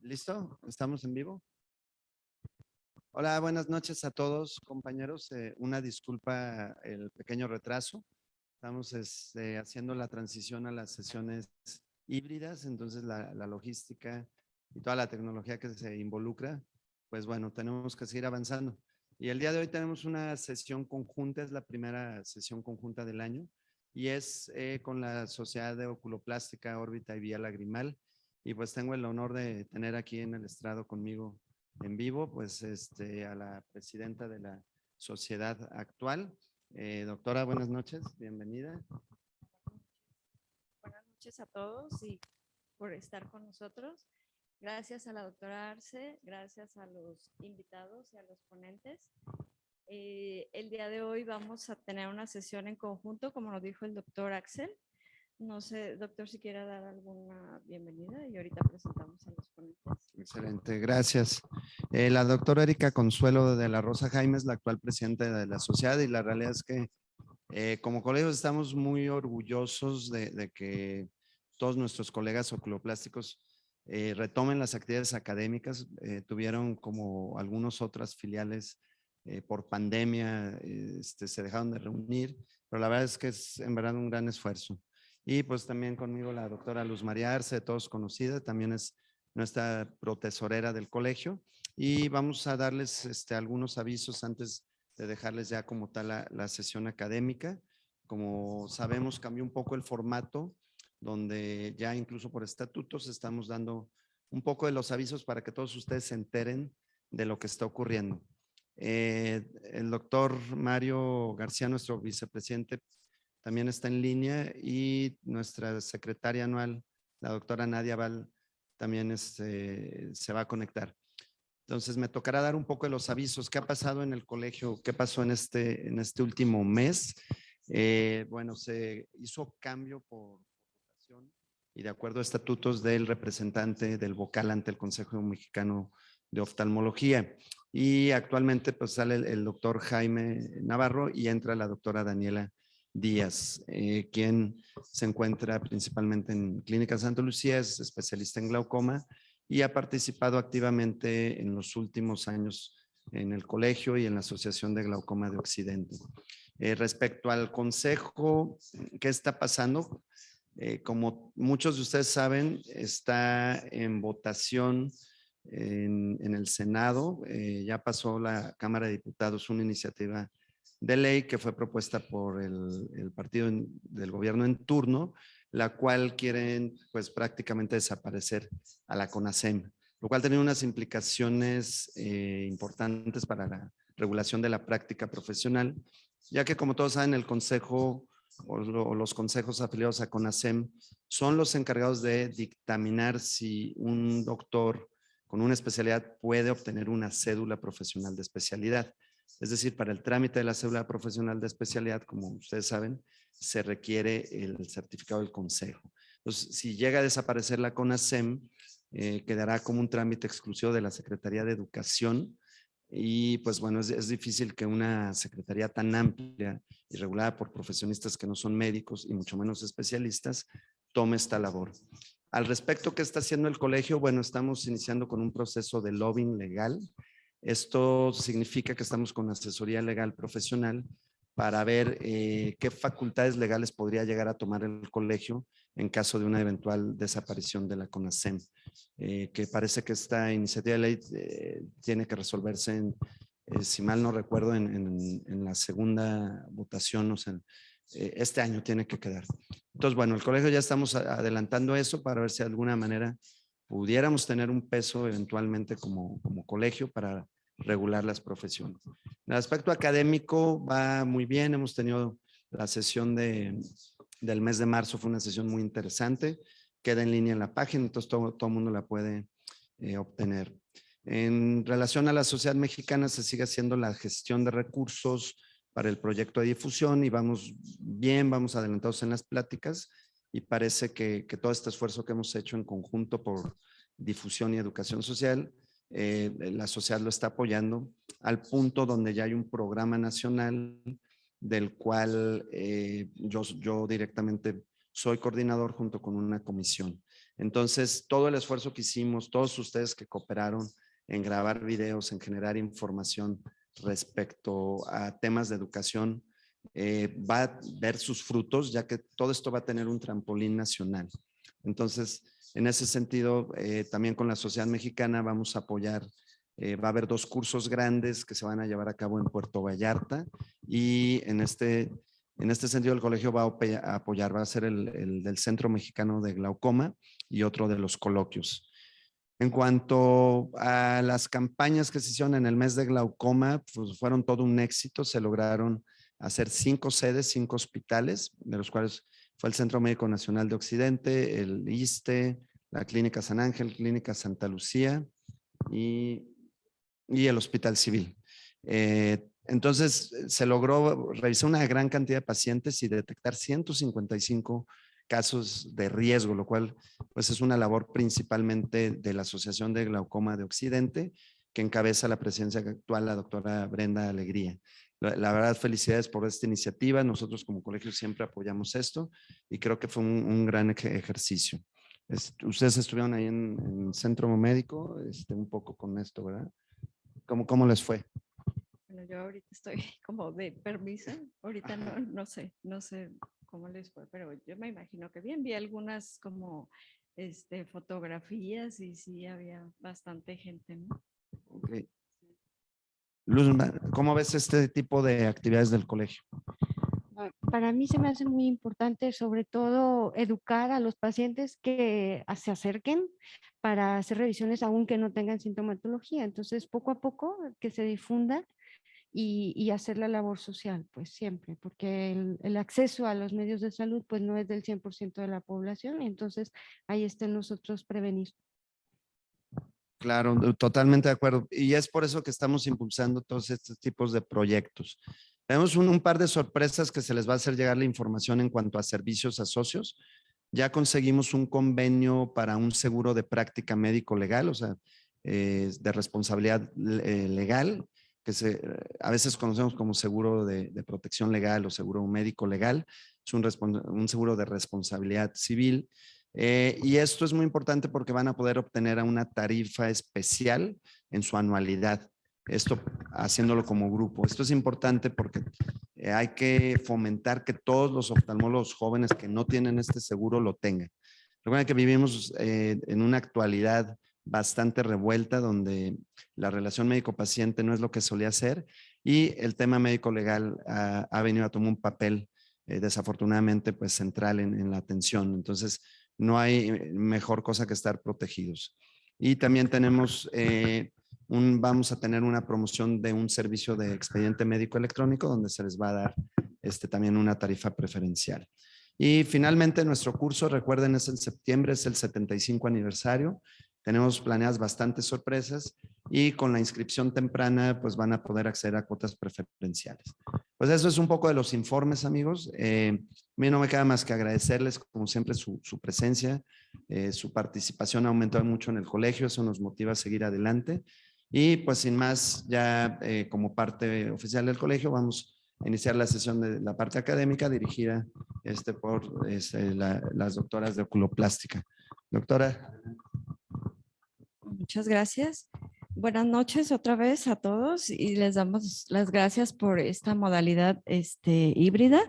¿Listo? ¿Estamos en vivo? Hola, buenas noches a todos, compañeros. Una disculpa el pequeño retraso. Estamos haciendo la transición a las sesiones híbridas, entonces la logística y toda la tecnología que se involucra, pues bueno, tenemos que seguir avanzando. Y el día de hoy tenemos una sesión conjunta, es la primera sesión conjunta del año y es con la Sociedad de Oculoplástica, Órbita y Vía Lagrimal. Y pues tengo el honor de tener aquí en el estrado conmigo en vivo, pues a la presidenta de la sociedad actual. Doctora, buenas noches, bienvenida. Buenas noches a todos y por estar con nosotros. Gracias a la doctora Arce, gracias a los invitados y a los ponentes. El día de hoy vamos a tener una sesión en conjunto, como nos dijo el doctor Axel. No sé, doctor, si quiera dar alguna bienvenida y ahorita presentamos a los ponentes. Excelente, gracias. La doctora Erika Consuelo de la Rosa Jaime es la actual presidenta de la sociedad y la realidad es que como colegios estamos muy orgullosos de que todos nuestros colegas oculoplásticos retomen las actividades académicas. Tuvieron como algunas otras filiales por pandemia, se dejaron de reunir, pero la verdad es que es en verdad un gran esfuerzo. Y pues también conmigo la doctora Luz María Arce, todos conocida, también es nuestra protesorera del colegio. Y vamos a darles algunos avisos antes de dejarles ya como tal la sesión académica. Como sabemos, cambió un poco el formato, donde ya incluso por estatutos estamos dando un poco de los avisos para que todos ustedes se enteren de lo que está ocurriendo. El doctor Mario García, nuestro vicepresidente, también está en línea y nuestra secretaria anual, la doctora Nadia Val, también se va a conectar. Entonces me tocará dar un poco de los avisos. ¿Qué ha pasado en el colegio? ¿Qué pasó en este último mes? Bueno, se hizo cambio por votación y de acuerdo a estatutos del representante del vocal ante el Consejo Mexicano de Oftalmología. Y actualmente pues sale el doctor Jaime Navarro y entra la doctora Daniela Díaz, quien se encuentra principalmente en Clínica Santa Lucía, es especialista en glaucoma y ha participado activamente en los últimos años en el colegio y en la Asociación de Glaucoma de Occidente. Respecto al consejo, ¿qué está pasando? Como muchos de ustedes saben, está en votación en el Senado. Ya pasó la Cámara de Diputados una iniciativa de ley que fue propuesta por el partido del gobierno en turno, la cual quieren pues prácticamente desaparecer a la CONASEM, lo cual tiene unas implicaciones importantes para la regulación de la práctica profesional, ya que como todos saben el consejo o los consejos afiliados a CONASEM son los encargados de dictaminar si un doctor con una especialidad puede obtener una cédula profesional de especialidad. Es decir, para el trámite de la cédula profesional de especialidad, como ustedes saben, se requiere el certificado del consejo. Entonces, si llega a desaparecer la CONASEM, quedará como un trámite exclusivo de la Secretaría de Educación y pues bueno, es difícil que una secretaría tan amplia y regulada por profesionistas que no son médicos y mucho menos especialistas tome esta labor. Al respecto, ¿qué está haciendo el colegio? Bueno, estamos iniciando con un proceso de lobbying legal. Esto significa que estamos con asesoría legal profesional para ver qué facultades legales podría llegar a tomar el colegio en caso de una eventual desaparición de la CONASEM, que parece que esta iniciativa de ley tiene que resolverse, si mal no recuerdo, en la segunda votación, o sea, este año tiene que quedar. Entonces, bueno, el colegio ya estamos adelantando eso para ver si de alguna manera pudiéramos tener un peso eventualmente como colegio para regular las profesiones. En el aspecto académico va muy bien, hemos tenido la sesión del mes de marzo, fue una sesión muy interesante, queda en línea en la página, entonces todo el mundo la puede obtener. En relación a la sociedad mexicana, se sigue haciendo la gestión de recursos para el proyecto de difusión y vamos bien, vamos adelantados en las pláticas y parece que todo este esfuerzo que hemos hecho en conjunto por difusión y educación social, la sociedad lo está apoyando al punto donde ya hay un programa nacional del cual yo directamente soy coordinador junto con una comisión. Entonces, todo el esfuerzo que hicimos, todos ustedes que cooperaron en grabar videos, en generar información respecto a temas de educación, va a ver sus frutos, ya que todo esto va a tener un trampolín nacional. Entonces, en ese sentido, también con la sociedad mexicana vamos a apoyar, va a haber 2 cursos grandes que se van a llevar a cabo en Puerto Vallarta, y en este sentido el colegio va a apoyar, va a ser el del Centro Mexicano de Glaucoma y otro de los coloquios. En cuanto a las campañas que se hicieron en el mes de glaucoma, pues fueron todo un éxito. Se lograron hacer 5 sedes, 5 hospitales, de los cuales fue el Centro Médico Nacional de Occidente, el ISSSTE, la Clínica San Ángel, Clínica Santa Lucía y el Hospital Civil. Entonces, se logró revisar una gran cantidad de pacientes y detectar 155 casos de riesgo, lo cual pues es una labor principalmente de la Asociación de Glaucoma de Occidente, que encabeza la presidencia actual, la doctora Brenda Alegría. La verdad, felicidades por esta iniciativa. Nosotros como colegio siempre apoyamos esto y creo que fue un gran ejercicio. Ustedes estuvieron ahí en Centro Médico, un poco con esto, ¿verdad? ¿Cómo les fue? Bueno, yo ahorita estoy como de permiso, ahorita no sé cómo les fue, pero yo me imagino que bien, vi algunas como fotografías y sí había bastante gente, ¿no? Okay. Luz, ¿cómo ves este tipo de actividades del colegio? Para mí se me hace muy importante, sobre todo, educar a los pacientes que se acerquen para hacer revisiones aunque no tengan sintomatología. Entonces, poco a poco, que se difunda y hacer la labor social, pues siempre, porque el acceso a los medios de salud, pues no es del 100% de la población, entonces ahí está en nosotros prevenir. Claro, totalmente de acuerdo. Y es por eso que estamos impulsando todos estos tipos de proyectos. Tenemos un par de sorpresas que se les va a hacer llegar la información en cuanto a servicios a socios. Ya conseguimos un convenio para un seguro de práctica médico legal, o sea, de responsabilidad legal, que a veces conocemos como seguro de protección legal o seguro médico legal. Es un seguro de responsabilidad civil. Y esto es muy importante porque van a poder obtener a una tarifa especial en su anualidad. Esto haciéndolo como grupo. Esto es importante porque hay que fomentar que todos los oftalmólogos jóvenes que no tienen este seguro lo tengan. Recuerden que vivimos en una actualidad bastante revuelta donde la relación médico-paciente no es lo que solía ser y el tema médico-legal ha venido a tomar un papel desafortunadamente pues central en la atención. Entonces, no hay mejor cosa que estar protegidos. Y también tenemos, vamos a tener una promoción de un servicio de expediente médico electrónico donde se les va a dar también una tarifa preferencial. Y finalmente nuestro curso, recuerden, es en septiembre, es el 75 aniversario. Tenemos planeadas bastantes sorpresas y con la inscripción temprana pues van a poder acceder a cuotas preferenciales. Pues eso es un poco de los informes, amigos. A mí no me queda más que agradecerles, como siempre, su presencia, su participación ha aumentado mucho en el colegio, eso nos motiva a seguir adelante. Y pues sin más, ya como parte oficial del colegio, vamos a iniciar la sesión de la parte académica dirigida por las doctoras de oculoplástica. Doctora. Muchas gracias. Buenas noches otra vez a todos y les damos las gracias por esta modalidad híbrida.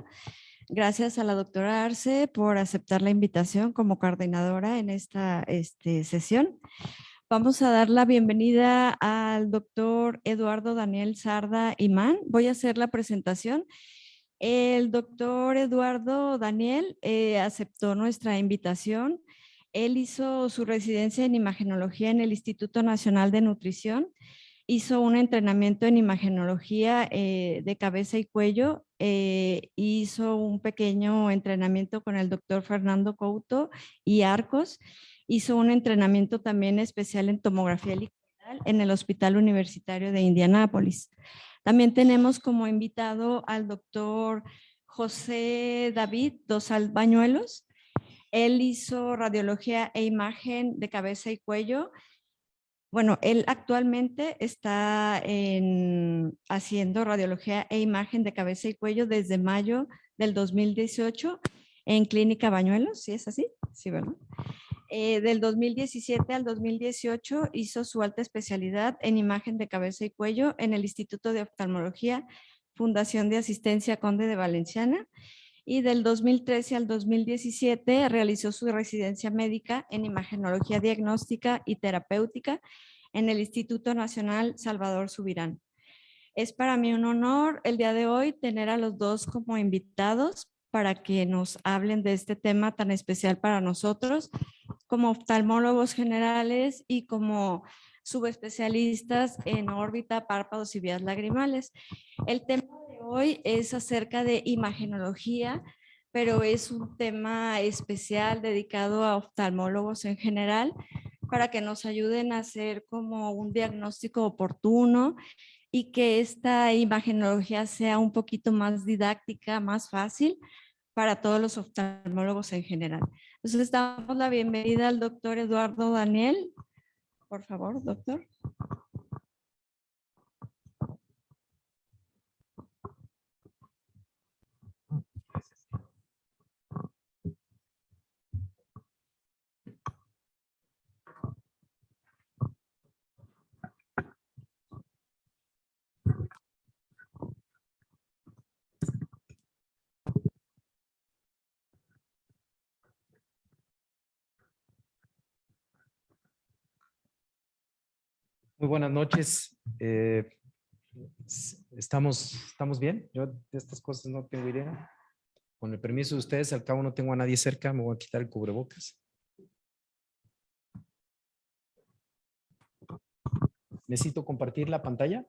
Gracias a la doctora Arce por aceptar la invitación como coordinadora en esta sesión. Vamos a dar la bienvenida al doctor Eduardo Daniel Sarda Imán. Voy a hacer la presentación. El doctor Eduardo Daniel aceptó nuestra invitación. Él hizo su residencia en imagenología en el Instituto Nacional de Nutrición. Hizo un entrenamiento en imagenología de cabeza y cuello. Hizo un pequeño entrenamiento con el doctor Fernando Couto y Arcos. Hizo un entrenamiento también especial en tomografía liquidal en el Hospital Universitario de Indianápolis. También tenemos como invitado al doctor José David Dosal Bañuelos. Él hizo radiología e imagen de cabeza y cuello. Bueno, él actualmente está haciendo radiología e imagen de cabeza y cuello desde mayo del 2018 en Clínica Bañuelos, ¿sí es así? Sí, ¿verdad? Del 2017 al 2018 hizo su alta especialidad en imagen de cabeza y cuello en el Instituto de Oftalmología, Fundación de Asistencia Conde de Valenciana. Y del 2013 al 2017 realizó su residencia médica en imagenología diagnóstica y terapéutica en el Instituto Nacional Salvador Subirán. Es para mí un honor el día de hoy tener a los dos como invitados para que nos hablen de este tema tan especial para nosotros, como oftalmólogos generales y como subespecialistas en órbita, párpados y vías lagrimales. El tema de hoy es acerca de imagenología, pero es un tema especial dedicado a oftalmólogos en general para que nos ayuden a hacer como un diagnóstico oportuno y que esta imagenología sea un poquito más didáctica, más fácil para todos los oftalmólogos en general. Entonces, damos la bienvenida al doctor Eduardo Daniel. Por favor, doctor. Muy buenas noches. ¿Estamos bien? Yo de estas cosas no tengo idea. Con el permiso de ustedes, al cabo no tengo a nadie cerca, me voy a quitar el cubrebocas. ¿Necesito compartir la pantalla?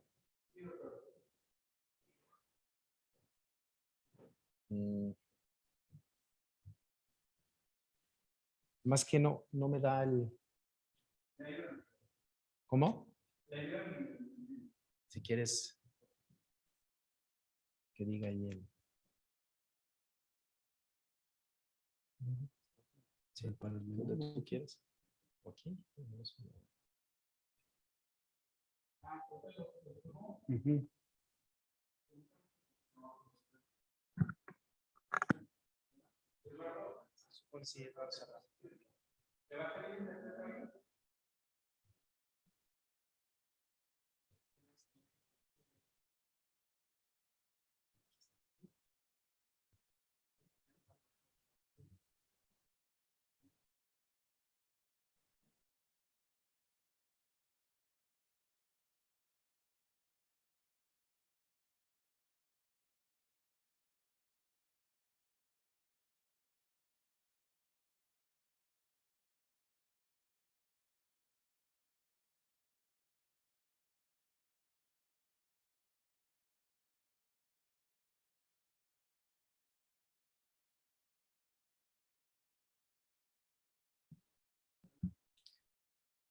Más que no me da el... ¿Cómo? Si quieres que diga ahí el... Sí, ¿dónde tú quieres? ¿Aquí? Uh-huh.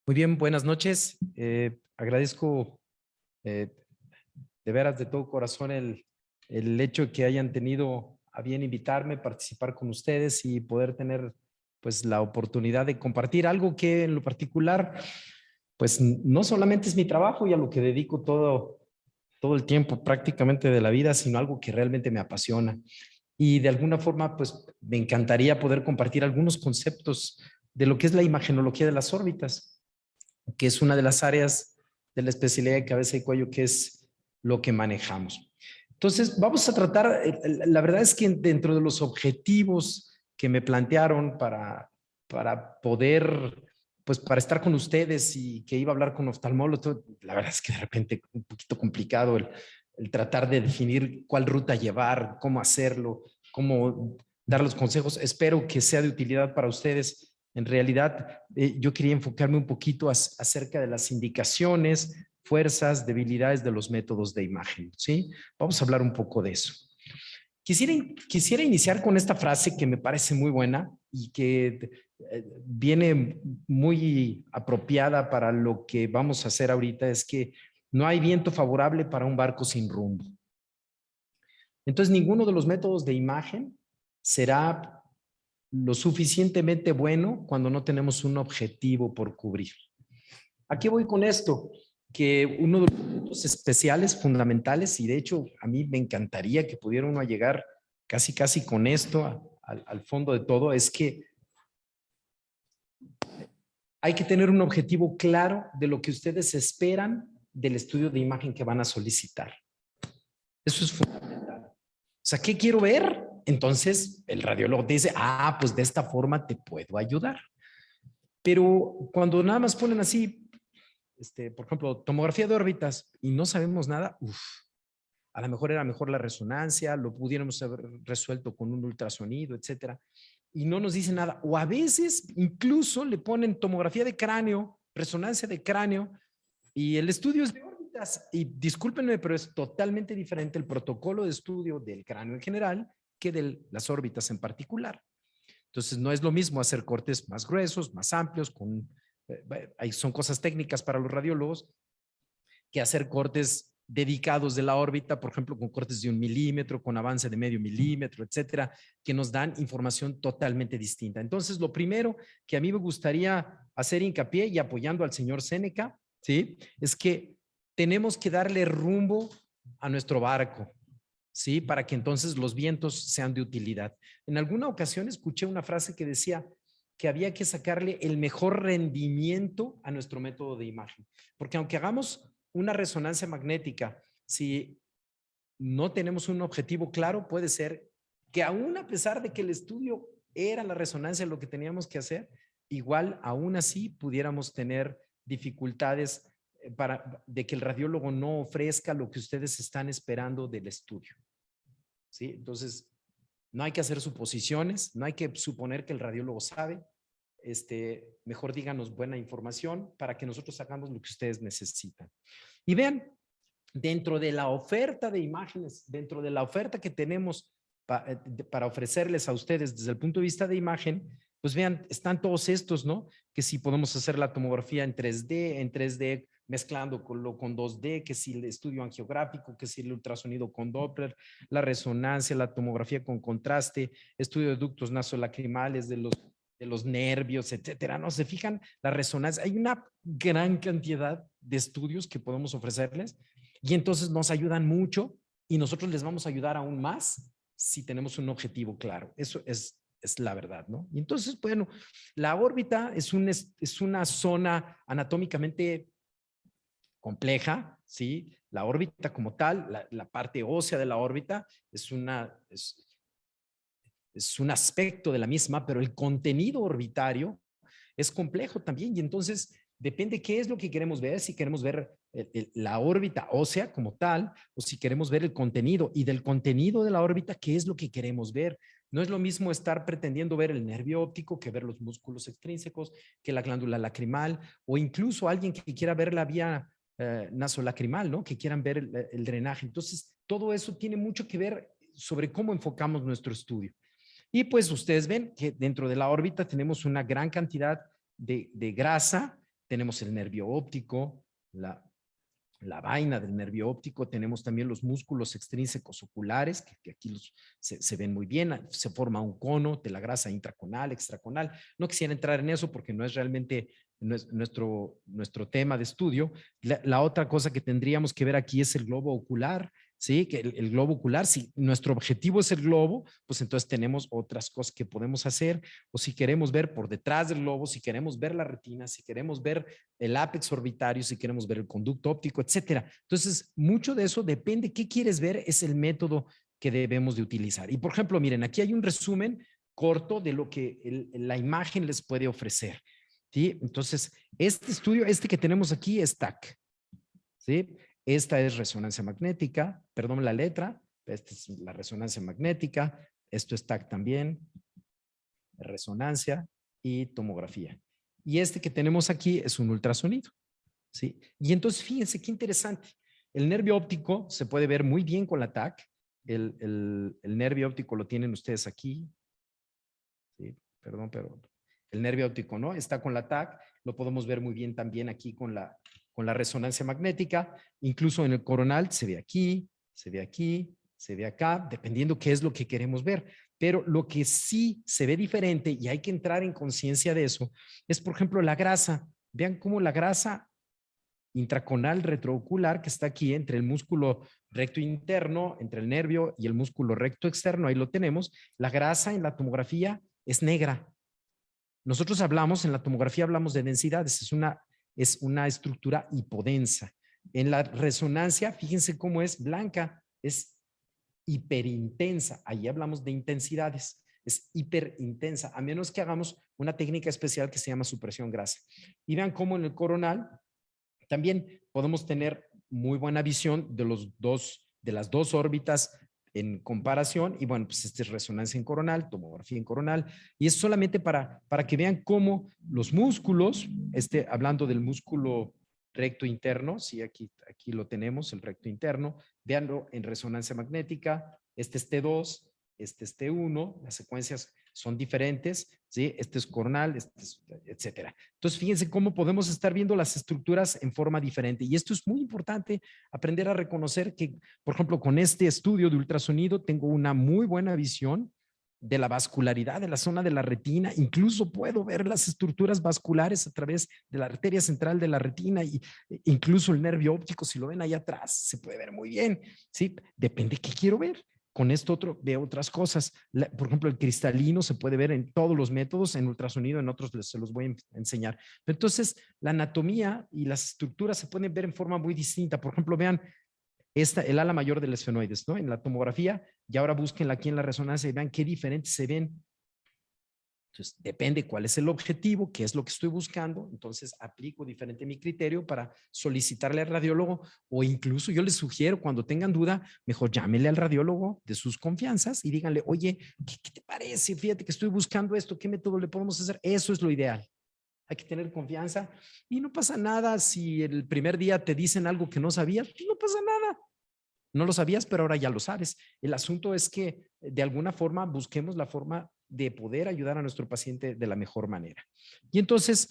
Muy bien, buenas noches. Agradezco de veras de todo corazón el hecho de que hayan tenido a bien invitarme, participar con ustedes y poder tener pues la oportunidad de compartir algo que en lo particular pues no solamente es mi trabajo y a lo que dedico todo el tiempo prácticamente de la vida, sino algo que realmente me apasiona. Y de alguna forma pues me encantaría poder compartir algunos conceptos de lo que es la imagenología de las órbitas, que es una de las áreas de la especialidad de cabeza y cuello, que es lo que manejamos. Entonces, vamos a tratar, la verdad es que dentro de los objetivos que me plantearon para poder, pues para estar con ustedes y que iba a hablar con oftalmólogos, la verdad es que de repente un poquito complicado el tratar de definir cuál ruta llevar, cómo hacerlo, cómo dar los consejos. Espero que sea de utilidad para ustedes. En realidad, yo quería enfocarme un poquito acerca de las indicaciones, fuerzas, debilidades de los métodos de imagen, ¿sí? Vamos a hablar un poco de eso. Quisiera iniciar con esta frase que me parece muy buena y que viene muy apropiada para lo que vamos a hacer ahorita, es que no hay viento favorable para un barco sin rumbo. Entonces, ninguno de los métodos de imagen será lo suficientemente bueno cuando no tenemos un objetivo por cubrir. ¿A qué voy con esto? Que uno de los puntos especiales, fundamentales, y de hecho a mí me encantaría que pudiera uno llegar casi con esto al fondo de todo, es que hay que tener un objetivo claro de lo que ustedes esperan del estudio de imagen que van a solicitar. Eso es fundamental. O sea, ¿qué quiero ver? Entonces el radiólogo te dice, pues de esta forma te puedo ayudar. Pero cuando nada más ponen así, por ejemplo, tomografía de órbitas y no sabemos nada, a lo mejor era mejor la resonancia, lo pudiéramos haber resuelto con un ultrasonido, etcétera. Y no nos dice nada. O a veces incluso le ponen tomografía de cráneo, resonancia de cráneo, y el estudio es de órbitas. Y discúlpenme, pero es totalmente diferente el protocolo de estudio del cráneo en general que de las órbitas en particular. Entonces, no es lo mismo hacer cortes más gruesos, más amplios, son cosas técnicas para los radiólogos, que hacer cortes dedicados de la órbita, por ejemplo, con cortes de 1 milímetro, con avance de medio milímetro, etcétera, que nos dan información totalmente distinta. Entonces, lo primero que a mí me gustaría hacer hincapié y apoyando al señor Séneca, ¿sí? Es que tenemos que darle rumbo a nuestro barco, ¿sí? Para que entonces los vientos sean de utilidad. En alguna ocasión escuché una frase que decía que había que sacarle el mejor rendimiento a nuestro método de imagen, porque aunque hagamos una resonancia magnética, si no tenemos un objetivo claro, puede ser que aún a pesar de que el estudio era la resonancia lo que teníamos que hacer, igual aún así pudiéramos tener dificultades de que el radiólogo no ofrezca lo que ustedes están esperando del estudio. ¿Sí? Entonces, no hay que hacer suposiciones, no hay que suponer que el radiólogo sabe. Mejor díganos buena información para que nosotros hagamos lo que ustedes necesitan. Y vean, dentro de la oferta de imágenes, dentro de la oferta que tenemos para ofrecerles a ustedes desde el punto de vista de imagen, pues vean, están todos estos, ¿no? Que si podemos hacer la tomografía en 3D, mezclando con 2D, que si el estudio angiográfico, que si el ultrasonido con Doppler, la resonancia, la tomografía con contraste, estudio de ductos nasolacrimales de los nervios, etcétera. ¿No se fijan? La resonancia. Hay una gran cantidad de estudios que podemos ofrecerles y entonces nos ayudan mucho y nosotros les vamos a ayudar aún más si tenemos un objetivo claro. Eso es la verdad, ¿no? Y entonces, bueno, la órbita es una zona anatómicamente compleja, ¿sí? La órbita como tal, la parte ósea de la órbita es un aspecto de la misma, pero el contenido orbitario es complejo también y entonces depende qué es lo que queremos ver, si queremos ver la órbita ósea como tal o si queremos ver el contenido y del contenido de la órbita, qué es lo que queremos ver. No es lo mismo estar pretendiendo ver el nervio óptico que ver los músculos extrínsecos, que la glándula lacrimal o incluso alguien que quiera ver la vía nasolacrimal, ¿no? Que quieran ver el drenaje. Entonces, todo eso tiene mucho que ver sobre cómo enfocamos nuestro estudio. Y pues ustedes ven que dentro de la órbita tenemos una gran cantidad de grasa, tenemos el nervio óptico, la vaina del nervio óptico, tenemos también los músculos extrínsecos oculares, que aquí se ven muy bien, se forma un cono de la grasa intraconal, extraconal. No quisiera entrar en eso porque no es realmente nuestro tema de estudio. La otra cosa que tendríamos que ver aquí es el globo ocular, ¿sí? Que el globo ocular, si nuestro objetivo es el globo, pues entonces tenemos otras cosas que podemos hacer, o si queremos ver por detrás del globo, si queremos ver la retina, si queremos ver el ápex orbitario, si queremos ver el conducto óptico, etcétera. Entonces, mucho de eso depende. ¿Qué quieres ver? Es el método que debemos de utilizar. Y por ejemplo, miren, aquí hay un resumen corto de lo que la imagen les puede ofrecer, ¿sí? Entonces, este estudio, que tenemos aquí es TAC, ¿sí? Esta es resonancia magnética, perdón la letra, esta es la resonancia magnética, esto es TAC también, resonancia y tomografía. Y este que tenemos aquí es un ultrasonido, ¿sí? Y entonces fíjense qué interesante. El nervio óptico se puede ver muy bien con la TAC. El nervio óptico lo tienen ustedes aquí. ¿Sí? Perdón, pero el nervio óptico, ¿no? Está con la TAC. Lo podemos ver muy bien también aquí con la resonancia magnética. Incluso en el coronal se ve aquí, se ve aquí, se ve acá, dependiendo qué es lo que queremos ver. Pero lo que sí se ve diferente, y hay que entrar en conciencia de eso, es, por ejemplo, la grasa. Vean cómo la grasa intraconal retroocular que está aquí entre el músculo recto interno, entre el nervio y el músculo recto externo, ahí lo tenemos. La grasa en la tomografía es negra. nosotros hablamos, en la tomografía hablamos de densidades, es una estructura hipodensa. En la resonancia, fíjense cómo es blanca, es hiperintensa. Ahí hablamos de intensidades, es hiperintensa, a menos que hagamos una técnica especial que se llama supresión grasa. Y vean cómo en el coronal también podemos tener muy buena visión de las dos órbitas en comparación. Y bueno, pues esta es resonancia en coronal, tomografía en coronal, y es solamente para que vean cómo los músculos, hablando del músculo recto interno, sí, aquí lo tenemos, el recto interno, veanlo en resonancia magnética, este es T2, este es T1, las secuencias son diferentes, ¿sí? Este es coronal, etcétera. Entonces, fíjense cómo podemos estar viendo las estructuras en forma diferente. Y esto es muy importante, aprender a reconocer que, por ejemplo, con este estudio de ultrasonido tengo una muy buena visión de la vascularidad de la zona de la retina. Incluso puedo ver las estructuras vasculares a través de la arteria central de la retina y incluso el nervio óptico, si lo ven ahí atrás, se puede ver muy bien, ¿sí? Depende de qué quiero ver. Con esto veo otras cosas. Por ejemplo, el cristalino se puede ver en todos los métodos, en ultrasonido, en otros se los voy a enseñar. Pero entonces, la anatomía y las estructuras se pueden ver en forma muy distinta. Por ejemplo, vean el ala mayor del esfenoides, ¿no? En la tomografía, y ahora búsquenla aquí en la resonancia y vean qué diferentes se ven. Entonces, depende cuál es el objetivo, qué es lo que estoy buscando. Entonces, aplico diferente mi criterio para solicitarle al radiólogo, o incluso yo les sugiero, cuando tengan duda, mejor llámenle al radiólogo de sus confianzas y díganle, oye, ¿qué te parece? Fíjate que estoy buscando esto, ¿qué método le podemos hacer? Eso es lo ideal. Hay que tener confianza y no pasa nada si el primer día te dicen algo que no sabías, no pasa nada. No lo sabías, pero ahora ya lo sabes. El asunto es que de alguna forma busquemos la forma de poder ayudar a nuestro paciente de la mejor manera. Y entonces,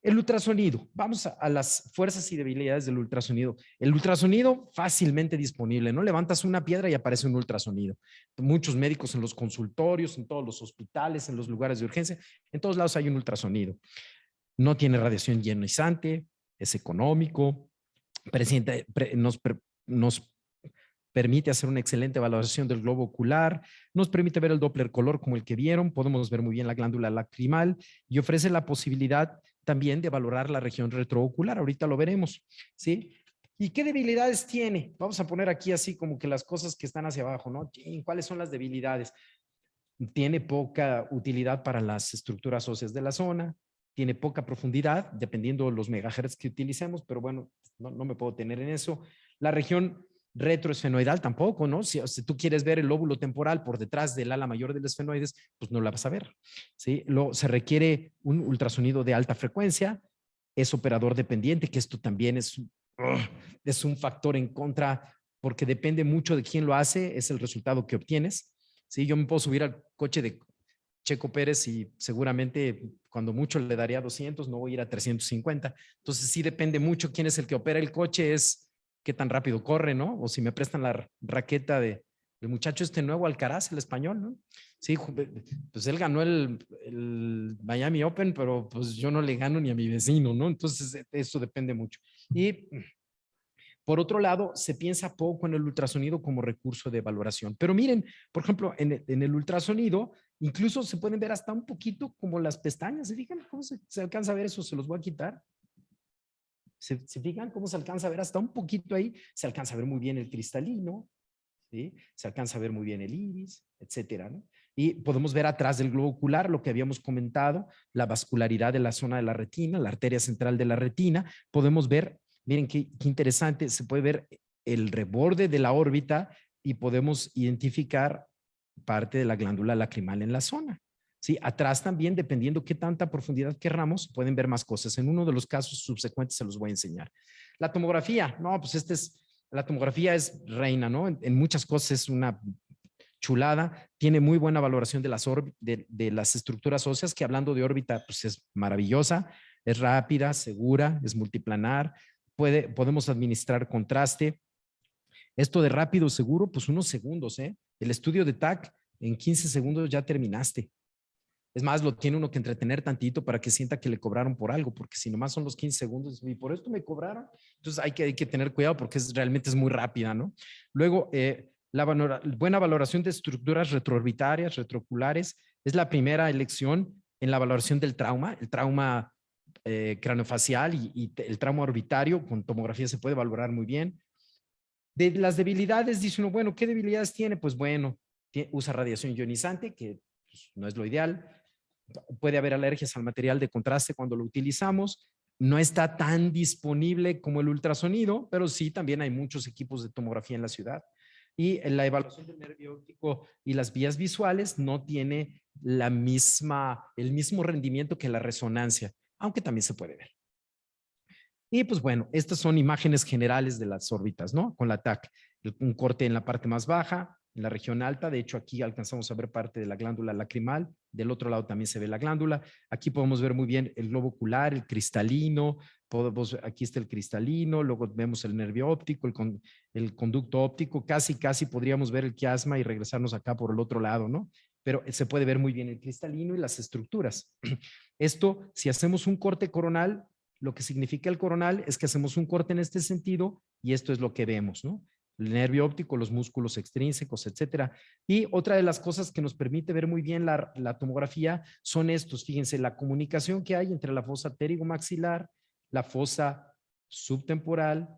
el ultrasonido. Vamos a las fuerzas y debilidades del ultrasonido. El ultrasonido fácilmente disponible, ¿no? Levantas una piedra y aparece un ultrasonido. Muchos médicos en los consultorios, en todos los hospitales, en los lugares de urgencia, en todos lados hay un ultrasonido. No tiene radiación ionizante, es económico, nos permite hacer una excelente valoración del globo ocular, nos permite ver el Doppler color como el que vieron, podemos ver muy bien la glándula lacrimal y ofrece la posibilidad también de valorar la región retroocular. Ahorita lo veremos, ¿sí? ¿Y qué debilidades tiene? Vamos a poner aquí así como que las cosas que están hacia abajo, ¿no? ¿Cuáles son las debilidades? Tiene poca utilidad para las estructuras óseas de la zona, tiene poca profundidad, dependiendo de los megahertz que utilicemos, pero bueno, no me puedo tener en eso. La región retroesfenoidal tampoco, ¿no? Si tú quieres ver el lóbulo temporal por detrás del ala mayor del esfenoides, pues no la vas a ver, ¿sí? Se requiere un ultrasonido de alta frecuencia, es operador dependiente, que esto también es un factor en contra, porque depende mucho de quién lo hace, es el resultado que obtienes, ¿sí? Yo me puedo subir al coche de Checo Pérez y seguramente cuando mucho le daría 200, no voy a ir a 350. Entonces sí depende mucho quién es el que opera el coche, es qué tan rápido corre, ¿no? O si me prestan la raqueta del muchacho nuevo Alcaraz, el español, ¿no? Sí, pues él ganó el Miami Open, pero pues yo no le gano ni a mi vecino, ¿no? Entonces eso depende mucho. Y por otro lado, se piensa poco en el ultrasonido como recurso de valoración. Pero miren, por ejemplo, en el ultrasonido, incluso se pueden ver hasta un poquito como las pestañas. ¿Se fijan cómo se alcanza a ver eso? Se los voy a quitar. ¿Se fijan cómo se alcanza a ver hasta un poquito ahí? Se alcanza a ver muy bien el cristalino, ¿sí? Se alcanza a ver muy bien el iris, etcétera, ¿no? Y podemos ver atrás del globo ocular lo que habíamos comentado, la vascularidad de la zona de la retina, la arteria central de la retina. Podemos ver, miren qué interesante, se puede ver el reborde de la órbita y podemos identificar parte de la glándula lacrimal en la zona. Sí, atrás también, dependiendo qué tanta profundidad querramos, pueden ver más cosas. En uno de los casos subsecuentes se los voy a enseñar. La tomografía, no, pues la tomografía es reina, ¿no? En muchas cosas es una chulada, tiene muy buena valoración de las estructuras óseas, que hablando de órbita, pues es maravillosa, es rápida, segura, es multiplanar, podemos administrar contraste. Esto de rápido, seguro, pues unos segundos, ¿eh? El estudio de TAC, en 15 segundos ya terminaste. Es más, lo tiene uno que entretener tantito para que sienta que le cobraron por algo, porque si nomás son los 15 segundos y por esto me cobraron, entonces hay que tener cuidado porque realmente es muy rápida, ¿no? Luego, la buena valoración de estructuras retroorbitarias, retrooculares, es la primera elección en la valoración del trauma, el trauma craniofacial y el trauma orbitario, con tomografía se puede valorar muy bien. De las debilidades, dice uno, bueno, ¿qué debilidades tiene? Pues bueno, usa radiación ionizante, que pues, no es lo ideal. Puede haber alergias al material de contraste cuando lo utilizamos. No está tan disponible como el ultrasonido, pero sí también hay muchos equipos de tomografía en la ciudad. Y en la evaluación del nervio óptico y las vías visuales no tiene el mismo rendimiento que la resonancia, aunque también se puede ver. Y pues bueno, estas son imágenes generales de las órbitas, ¿no? Con la TAC, un corte en la parte más baja, en la región alta. De hecho, aquí alcanzamos a ver parte de la glándula lacrimal. Del otro lado también se ve la glándula. Aquí podemos ver muy bien el globo ocular, el cristalino. Aquí está el cristalino. Luego vemos el nervio óptico, el conducto óptico. Casi podríamos ver el quiasma y regresarnos acá por el otro lado, ¿no? Pero se puede ver muy bien el cristalino y las estructuras. Esto, si hacemos un corte coronal, lo que significa el coronal es que hacemos un corte en este sentido y esto es lo que vemos, ¿no? El nervio óptico, los músculos extrínsecos, etcétera. Y otra de las cosas que nos permite ver muy bien la tomografía son estos. Fíjense, la comunicación que hay entre la fosa pterigomaxilar, la fosa subtemporal,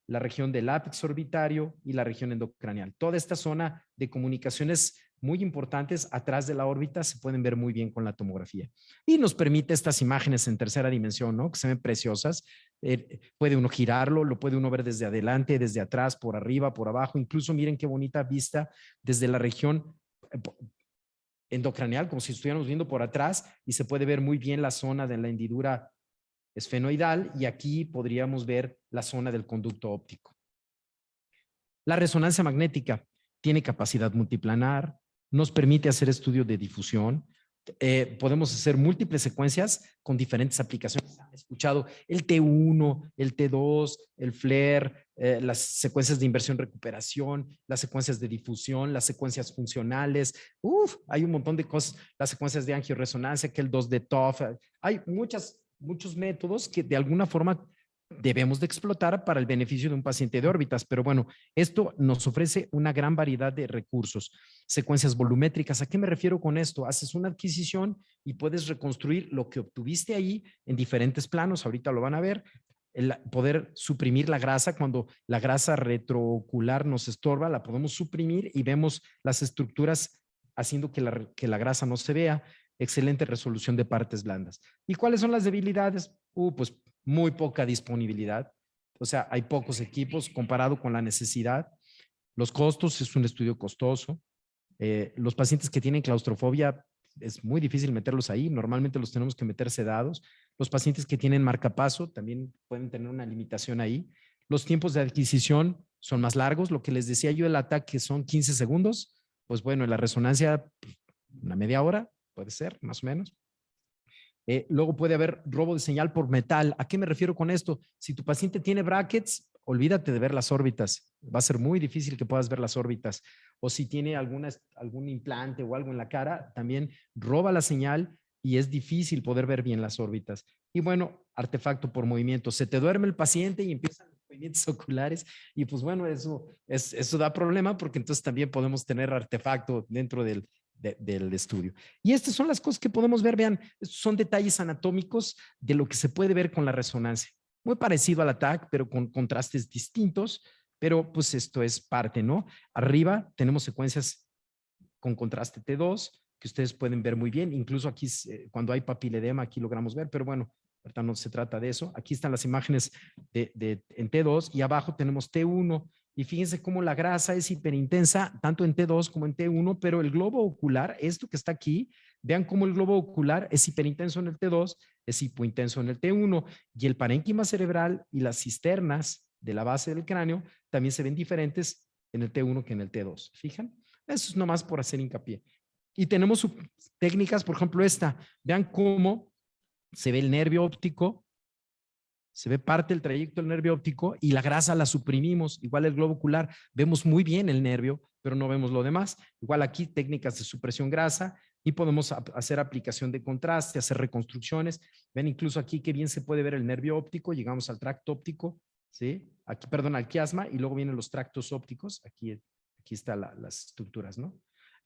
la región del ápex orbitario y la región endocranial. Toda esta zona de comunicaciones muy importantes atrás de la órbita se pueden ver muy bien con la tomografía. Y nos permite estas imágenes en tercera dimensión, ¿no? Que se ven preciosas. Puede uno girarlo, lo puede uno ver desde adelante, desde atrás, por arriba, por abajo. Incluso miren qué bonita vista desde la región endocranial, como si estuviéramos viendo por atrás, y se puede ver muy bien la zona de la hendidura esfenoidal, y aquí podríamos ver la zona del conducto óptico. La resonancia magnética tiene capacidad multiplanar, nos permite hacer estudios de difusión. Podemos hacer múltiples secuencias con diferentes aplicaciones. Han escuchado el T1, el T2, el FLAIR, las secuencias de inversión-recuperación, las secuencias de difusión, las secuencias funcionales. Hay un montón de cosas, las secuencias de angioresonancia, que el 2D TOF. Hay muchos métodos que de alguna forma debemos de explotar para el beneficio de un paciente de órbitas. Pero bueno, esto nos ofrece una gran variedad de recursos. Secuencias volumétricas, ¿a qué me refiero con esto? Haces una adquisición y puedes reconstruir lo que obtuviste ahí en diferentes planos, ahorita lo van a ver. Poder suprimir la grasa, cuando la grasa retroocular nos estorba, la podemos suprimir y vemos las estructuras haciendo que la grasa no se vea. Excelente resolución de partes blandas. ¿Y cuáles son las debilidades? Pues muy poca disponibilidad. O sea, hay pocos equipos comparado con la necesidad. Los costos, es un estudio costoso. Los pacientes que tienen claustrofobia, es muy difícil meterlos ahí. Normalmente los tenemos que meter sedados. Los pacientes que tienen marcapaso también pueden tener una limitación ahí. Los tiempos de adquisición son más largos. Lo que les decía yo, el ataque son 15 segundos. Pues bueno, en la resonancia, una media hora, puede ser, más o menos. Luego puede haber robo de señal por metal. ¿A qué me refiero con esto? Si tu paciente tiene brackets, olvídate de ver las órbitas. Va a ser muy difícil que puedas ver las órbitas. O si tiene algún implante o algo en la cara, también roba la señal y es difícil poder ver bien las órbitas. Y bueno, artefacto por movimiento. Se te duerme el paciente y empiezan los movimientos oculares y pues bueno, eso da problema porque entonces también podemos tener artefacto dentro del estudio. Y estas son las cosas que podemos ver, vean, son detalles anatómicos de lo que se puede ver con la resonancia. Muy parecido al ATAC, pero con contrastes distintos, pero pues esto es parte, ¿no? Arriba tenemos secuencias con contraste T2, que ustedes pueden ver muy bien, incluso aquí cuando hay papiledema, aquí logramos ver, pero bueno, ahorita no se trata de eso. Aquí están las imágenes en T2 y abajo tenemos T1. Y fíjense cómo la grasa es hiperintensa, tanto en T2 como en T1, pero el globo ocular, esto que está aquí, vean cómo el globo ocular es hiperintenso en el T2, es hipointenso en el T1, y el parénquima cerebral y las cisternas de la base del cráneo también se ven diferentes en el T1 que en el T2. ¿Fijan? Eso es nomás por hacer hincapié. Y tenemos técnicas, por ejemplo esta, vean cómo se ve el nervio óptico, se ve parte del trayecto del nervio óptico y la grasa la suprimimos. Igual el globo ocular, vemos muy bien el nervio, pero no vemos lo demás. Igual aquí técnicas de supresión grasa y podemos hacer aplicación de contraste, hacer reconstrucciones. Ven incluso aquí qué bien se puede ver el nervio óptico. Llegamos al tracto óptico, ¿sí? Aquí, perdón, al quiasma y luego vienen los tractos ópticos. Aquí están las estructuras, ¿no?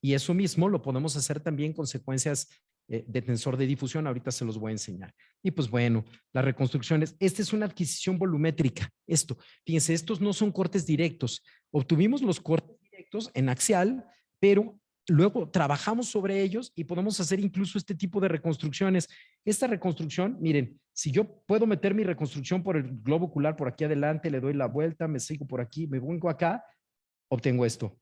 Y eso mismo lo podemos hacer también con secuencias de tensor de difusión. Ahorita se los voy a enseñar. Y pues bueno, las reconstrucciones. Esta es una adquisición volumétrica. Esto, fíjense, estos no son cortes directos. Obtuvimos los cortes directos en axial, pero luego trabajamos sobre ellos y podemos hacer incluso este tipo de reconstrucciones. Esta reconstrucción, miren, si yo puedo meter mi reconstrucción por el globo ocular por aquí adelante, le doy la vuelta, me sigo por aquí, me vengo acá, obtengo esto.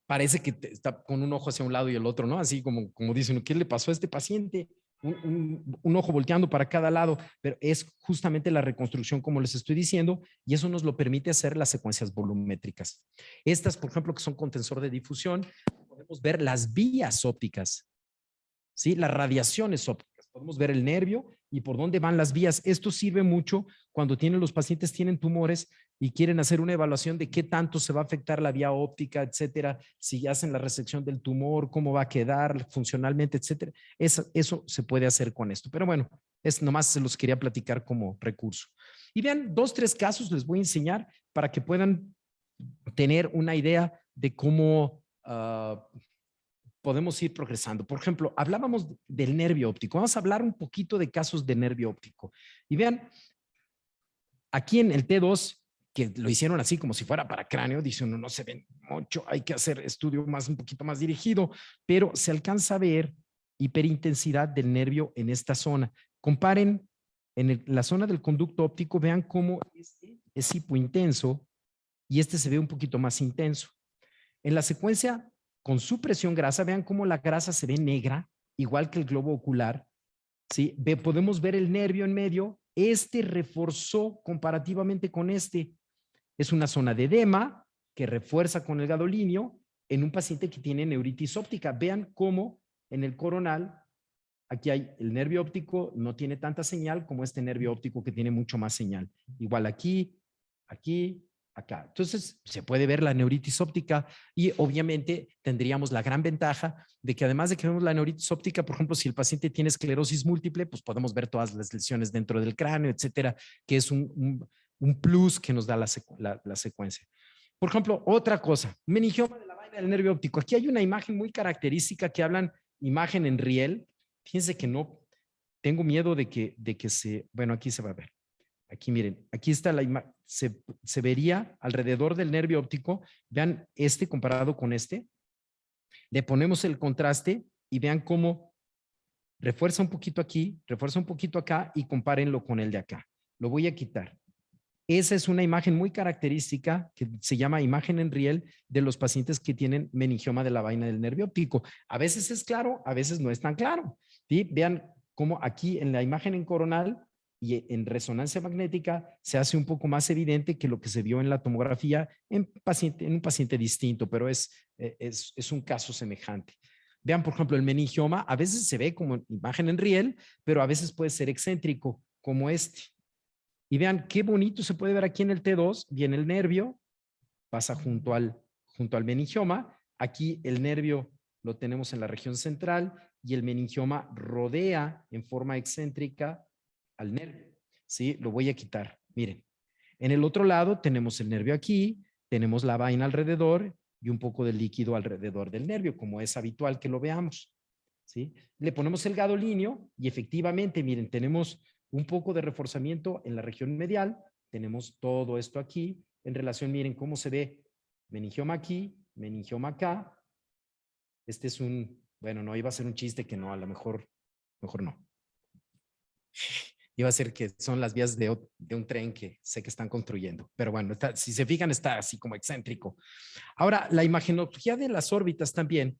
Parece que está con un ojo hacia un lado y el otro, ¿no? Así como dicen, ¿qué le pasó a este paciente? Un ojo volteando para cada lado, pero es justamente la reconstrucción como les estoy diciendo, y eso nos lo permite hacer las secuencias volumétricas. Estas, por ejemplo, que son con tensor de difusión, podemos ver las vías ópticas, ¿sí? Las radiaciones ópticas. Podemos ver el nervio y por dónde van las vías. Esto sirve mucho cuando los pacientes tienen tumores y quieren hacer una evaluación de qué tanto se va a afectar la vía óptica, etcétera, si hacen la resección del tumor, cómo va a quedar funcionalmente, etcétera. Eso se puede hacer con esto. Pero bueno, nomás se los quería platicar como recurso. Y vean, 2, 3 casos les voy a enseñar para que puedan tener una idea de cómo podemos ir progresando. Por ejemplo, hablábamos del nervio óptico. Vamos a hablar un poquito de casos de nervio óptico. Y vean, aquí en el T2, que lo hicieron así como si fuera para cráneo, dice uno, no se ven mucho, hay que hacer estudio un poquito más dirigido, pero se alcanza a ver hiperintensidad del nervio en esta zona. Comparen en la zona del conducto óptico, vean cómo este es hipointenso y este se ve un poquito más intenso. En la secuencia con supresión grasa, vean cómo la grasa se ve negra, igual que el globo ocular, ¿sí? Podemos ver el nervio en medio. Este reforzó comparativamente con este. Es una zona de edema que refuerza con el gadolinio en un paciente que tiene neuritis óptica. Vean cómo en el coronal, aquí hay el nervio óptico, no tiene tanta señal como este nervio óptico que tiene mucho más señal. Igual aquí, aquí, acá. Entonces, se puede ver la neuritis óptica y obviamente tendríamos la gran ventaja de que además de que vemos la neuritis óptica, por ejemplo, si el paciente tiene esclerosis múltiple, pues podemos ver todas las lesiones dentro del cráneo, etcétera, que es un plus que nos da la secuencia. Por ejemplo, otra cosa, meningioma de la vaina del nervio óptico. Aquí hay una imagen muy característica que hablan imagen en riel. Fíjense que no, tengo miedo de que bueno, aquí se va a ver. Aquí miren, aquí está la imagen, se vería alrededor del nervio óptico. Vean este comparado con este. Le ponemos el contraste y vean cómo refuerza un poquito aquí, refuerza un poquito acá y compárenlo con el de acá. Lo voy a quitar. Esa es una imagen muy característica que se llama imagen en riel de los pacientes que tienen meningioma de la vaina del nervio óptico. A veces es claro, a veces no es tan claro. ¿Sí? Vean cómo aquí en la imagen en coronal y en resonancia magnética se hace un poco más evidente que lo que se vio en la tomografía en un paciente distinto, pero es un caso semejante. Vean, por ejemplo, el meningioma a veces se ve como imagen en riel, pero a veces puede ser excéntrico, como este. Y vean qué bonito se puede ver aquí en el T2, viene el nervio, pasa junto al meningioma. Aquí el nervio lo tenemos en la región central y el meningioma rodea en forma excéntrica al nervio. ¿Sí? Lo voy a quitar. Miren, en el otro lado tenemos el nervio aquí, tenemos la vaina alrededor y un poco de líquido alrededor del nervio, como es habitual que lo veamos. ¿Sí? Le ponemos el gadolinio y efectivamente, miren, tenemos un poco de reforzamiento en la región medial, tenemos todo esto aquí, en relación, miren cómo se ve meningioma aquí, meningioma acá. Este es bueno, no iba a ser un chiste que no, a lo mejor no. Iba a ser que son las vías de un tren que sé que están construyendo, pero bueno, si se fijan está así como excéntrico. Ahora, la imagenología de las órbitas también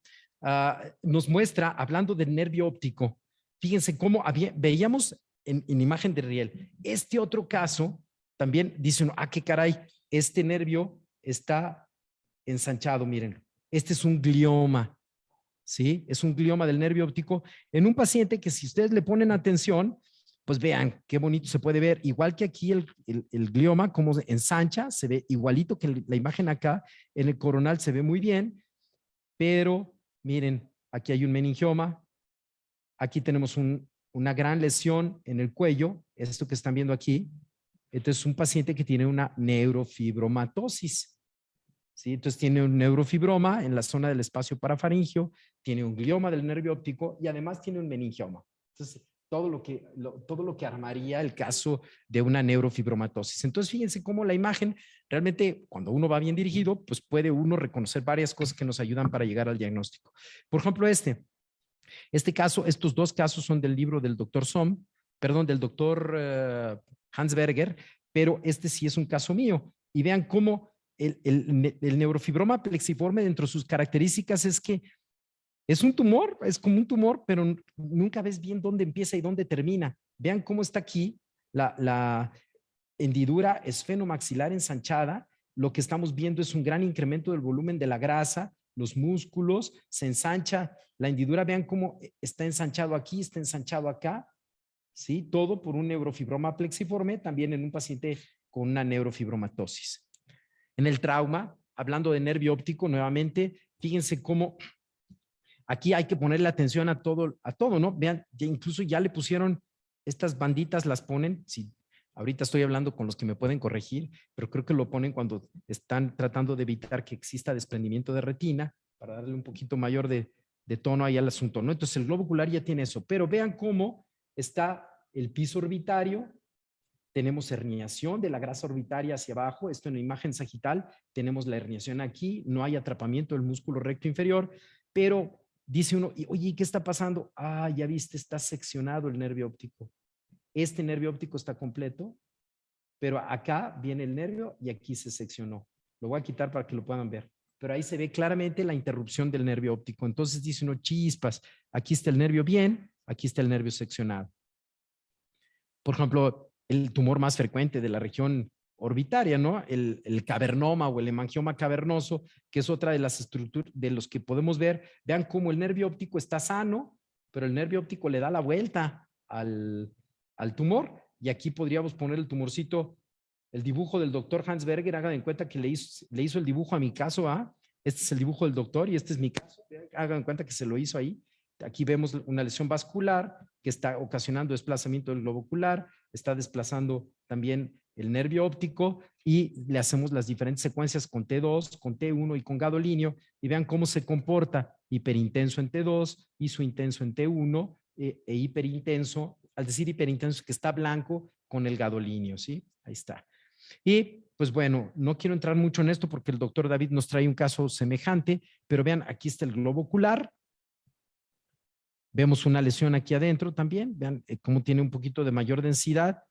nos muestra, hablando del nervio óptico, fíjense cómo veíamos en imagen de riel. Este otro caso también dice uno, qué caray, este nervio está ensanchado, miren. Este es un glioma, ¿sí? Es un glioma del nervio óptico en un paciente que si ustedes le ponen atención, pues vean qué bonito se puede ver. Igual que aquí el glioma, como se ensancha, se ve igualito que la imagen acá. En el coronal se ve muy bien, pero miren, aquí hay un meningioma. Aquí tenemos una gran lesión en el cuello, esto que están viendo aquí. Este es un paciente que tiene una neurofibromatosis, ¿sí? Entonces tiene un neurofibroma en la zona del espacio parafaringio, tiene un glioma del nervio óptico y además tiene un meningioma. Entonces, todo lo que armaría el caso de una neurofibromatosis. Entonces, fíjense cómo la imagen realmente, cuando uno va bien dirigido, pues puede uno reconocer varias cosas que nos ayudan para llegar al diagnóstico. Por ejemplo, este caso, estos dos casos son del libro del doctor del doctor Hans Berger, pero este sí es un caso mío. Y vean cómo el neurofibroma plexiforme, dentro de sus características, es que es un tumor, es como un tumor, pero nunca ves bien dónde empieza y dónde termina. Vean cómo está aquí la hendidura esfenomaxilar ensanchada. Lo que estamos viendo es un gran incremento del volumen de la grasa, los músculos, se ensancha la hendidura. Vean cómo está ensanchado aquí, está ensanchado acá, ¿sí? Todo por un neurofibroma plexiforme, también en un paciente con una neurofibromatosis. En el trauma, hablando de nervio óptico, nuevamente, fíjense cómo aquí hay que ponerle atención a todo, ¿no? Vean, incluso ya le pusieron estas banditas, las ponen, si ahorita estoy hablando con los que me pueden corregir, pero creo que lo ponen cuando están tratando de evitar que exista desprendimiento de retina, para darle un poquito mayor de tono ahí al asunto, ¿no? Entonces el globo ocular ya tiene eso, pero vean cómo está el piso orbitario. Tenemos herniación de la grasa orbitaria hacia abajo, esto en la imagen sagital, tenemos la herniación aquí, no hay atrapamiento del músculo recto inferior, pero dice uno, oye, ¿qué está pasando? Ah, ya viste, está seccionado el nervio óptico. Este nervio óptico está completo, pero acá viene el nervio y aquí se seccionó. Lo voy a quitar para que lo puedan ver, pero ahí se ve claramente la interrupción del nervio óptico. Entonces dice uno, chispas, aquí está el nervio bien, aquí está el nervio seccionado. Por ejemplo, el tumor más frecuente de la región orbitaria, ¿no? El cavernoma o el hemangioma cavernoso, que es otra de las estructuras de los que podemos ver. Vean cómo el nervio óptico está sano, pero el nervio óptico le da la vuelta al tumor. Y aquí podríamos poner el tumorcito, el dibujo del doctor Hans Berger. Hagan en cuenta que le hizo el dibujo a mi caso, ¿ah? Este es el dibujo del doctor y este es mi caso. Hagan en cuenta que se lo hizo ahí. Aquí vemos una lesión vascular que está ocasionando desplazamiento del globo ocular, está desplazando también el nervio óptico y le hacemos las diferentes secuencias con T2, con T1 y con gadolinio y vean cómo se comporta hiperintenso en T2, isointenso en T1 e hiperintenso, al decir hiperintenso que está blanco con el gadolinio, ¿sí? Ahí está. Y pues bueno, no quiero entrar mucho en esto porque el doctor David nos trae un caso semejante, pero vean, aquí está el globo ocular. Vemos una lesión aquí adentro también, vean cómo tiene un poquito de mayor densidad.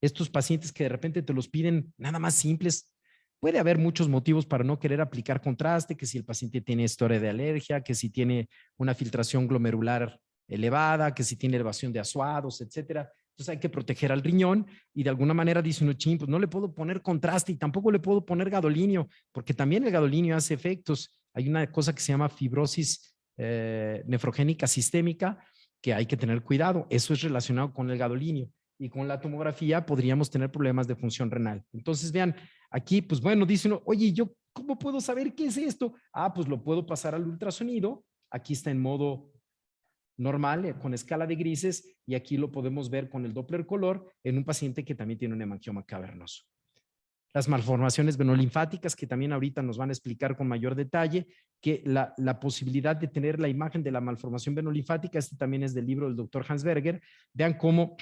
Estos pacientes que de repente te los piden nada más simples, puede haber muchos motivos para no querer aplicar contraste, que si el paciente tiene historia de alergia, que si tiene una filtración glomerular elevada, que si tiene elevación de asuados, etcétera. Entonces hay que proteger al riñón y de alguna manera dice uno, ching, pues no le puedo poner contraste y tampoco le puedo poner gadolinio, porque también el gadolinio hace efectos. Hay una cosa que se llama fibrosis nefrogénica sistémica que hay que tener cuidado. Eso es relacionado con el gadolinio y con la tomografía podríamos tener problemas de función renal. Entonces vean, aquí pues bueno, dice uno, oye, ¿yo cómo puedo saber qué es esto? Ah, pues lo puedo pasar al ultrasonido. Aquí está en modo normal, con escala de grises, y aquí lo podemos ver con el Doppler color en un paciente que también tiene un hemangioma cavernoso. Las malformaciones venolinfáticas, que también ahorita nos van a explicar con mayor detalle, que la posibilidad de tener la imagen de la malformación venolinfática, este también es del libro del doctor Hans Berger. Vean cómo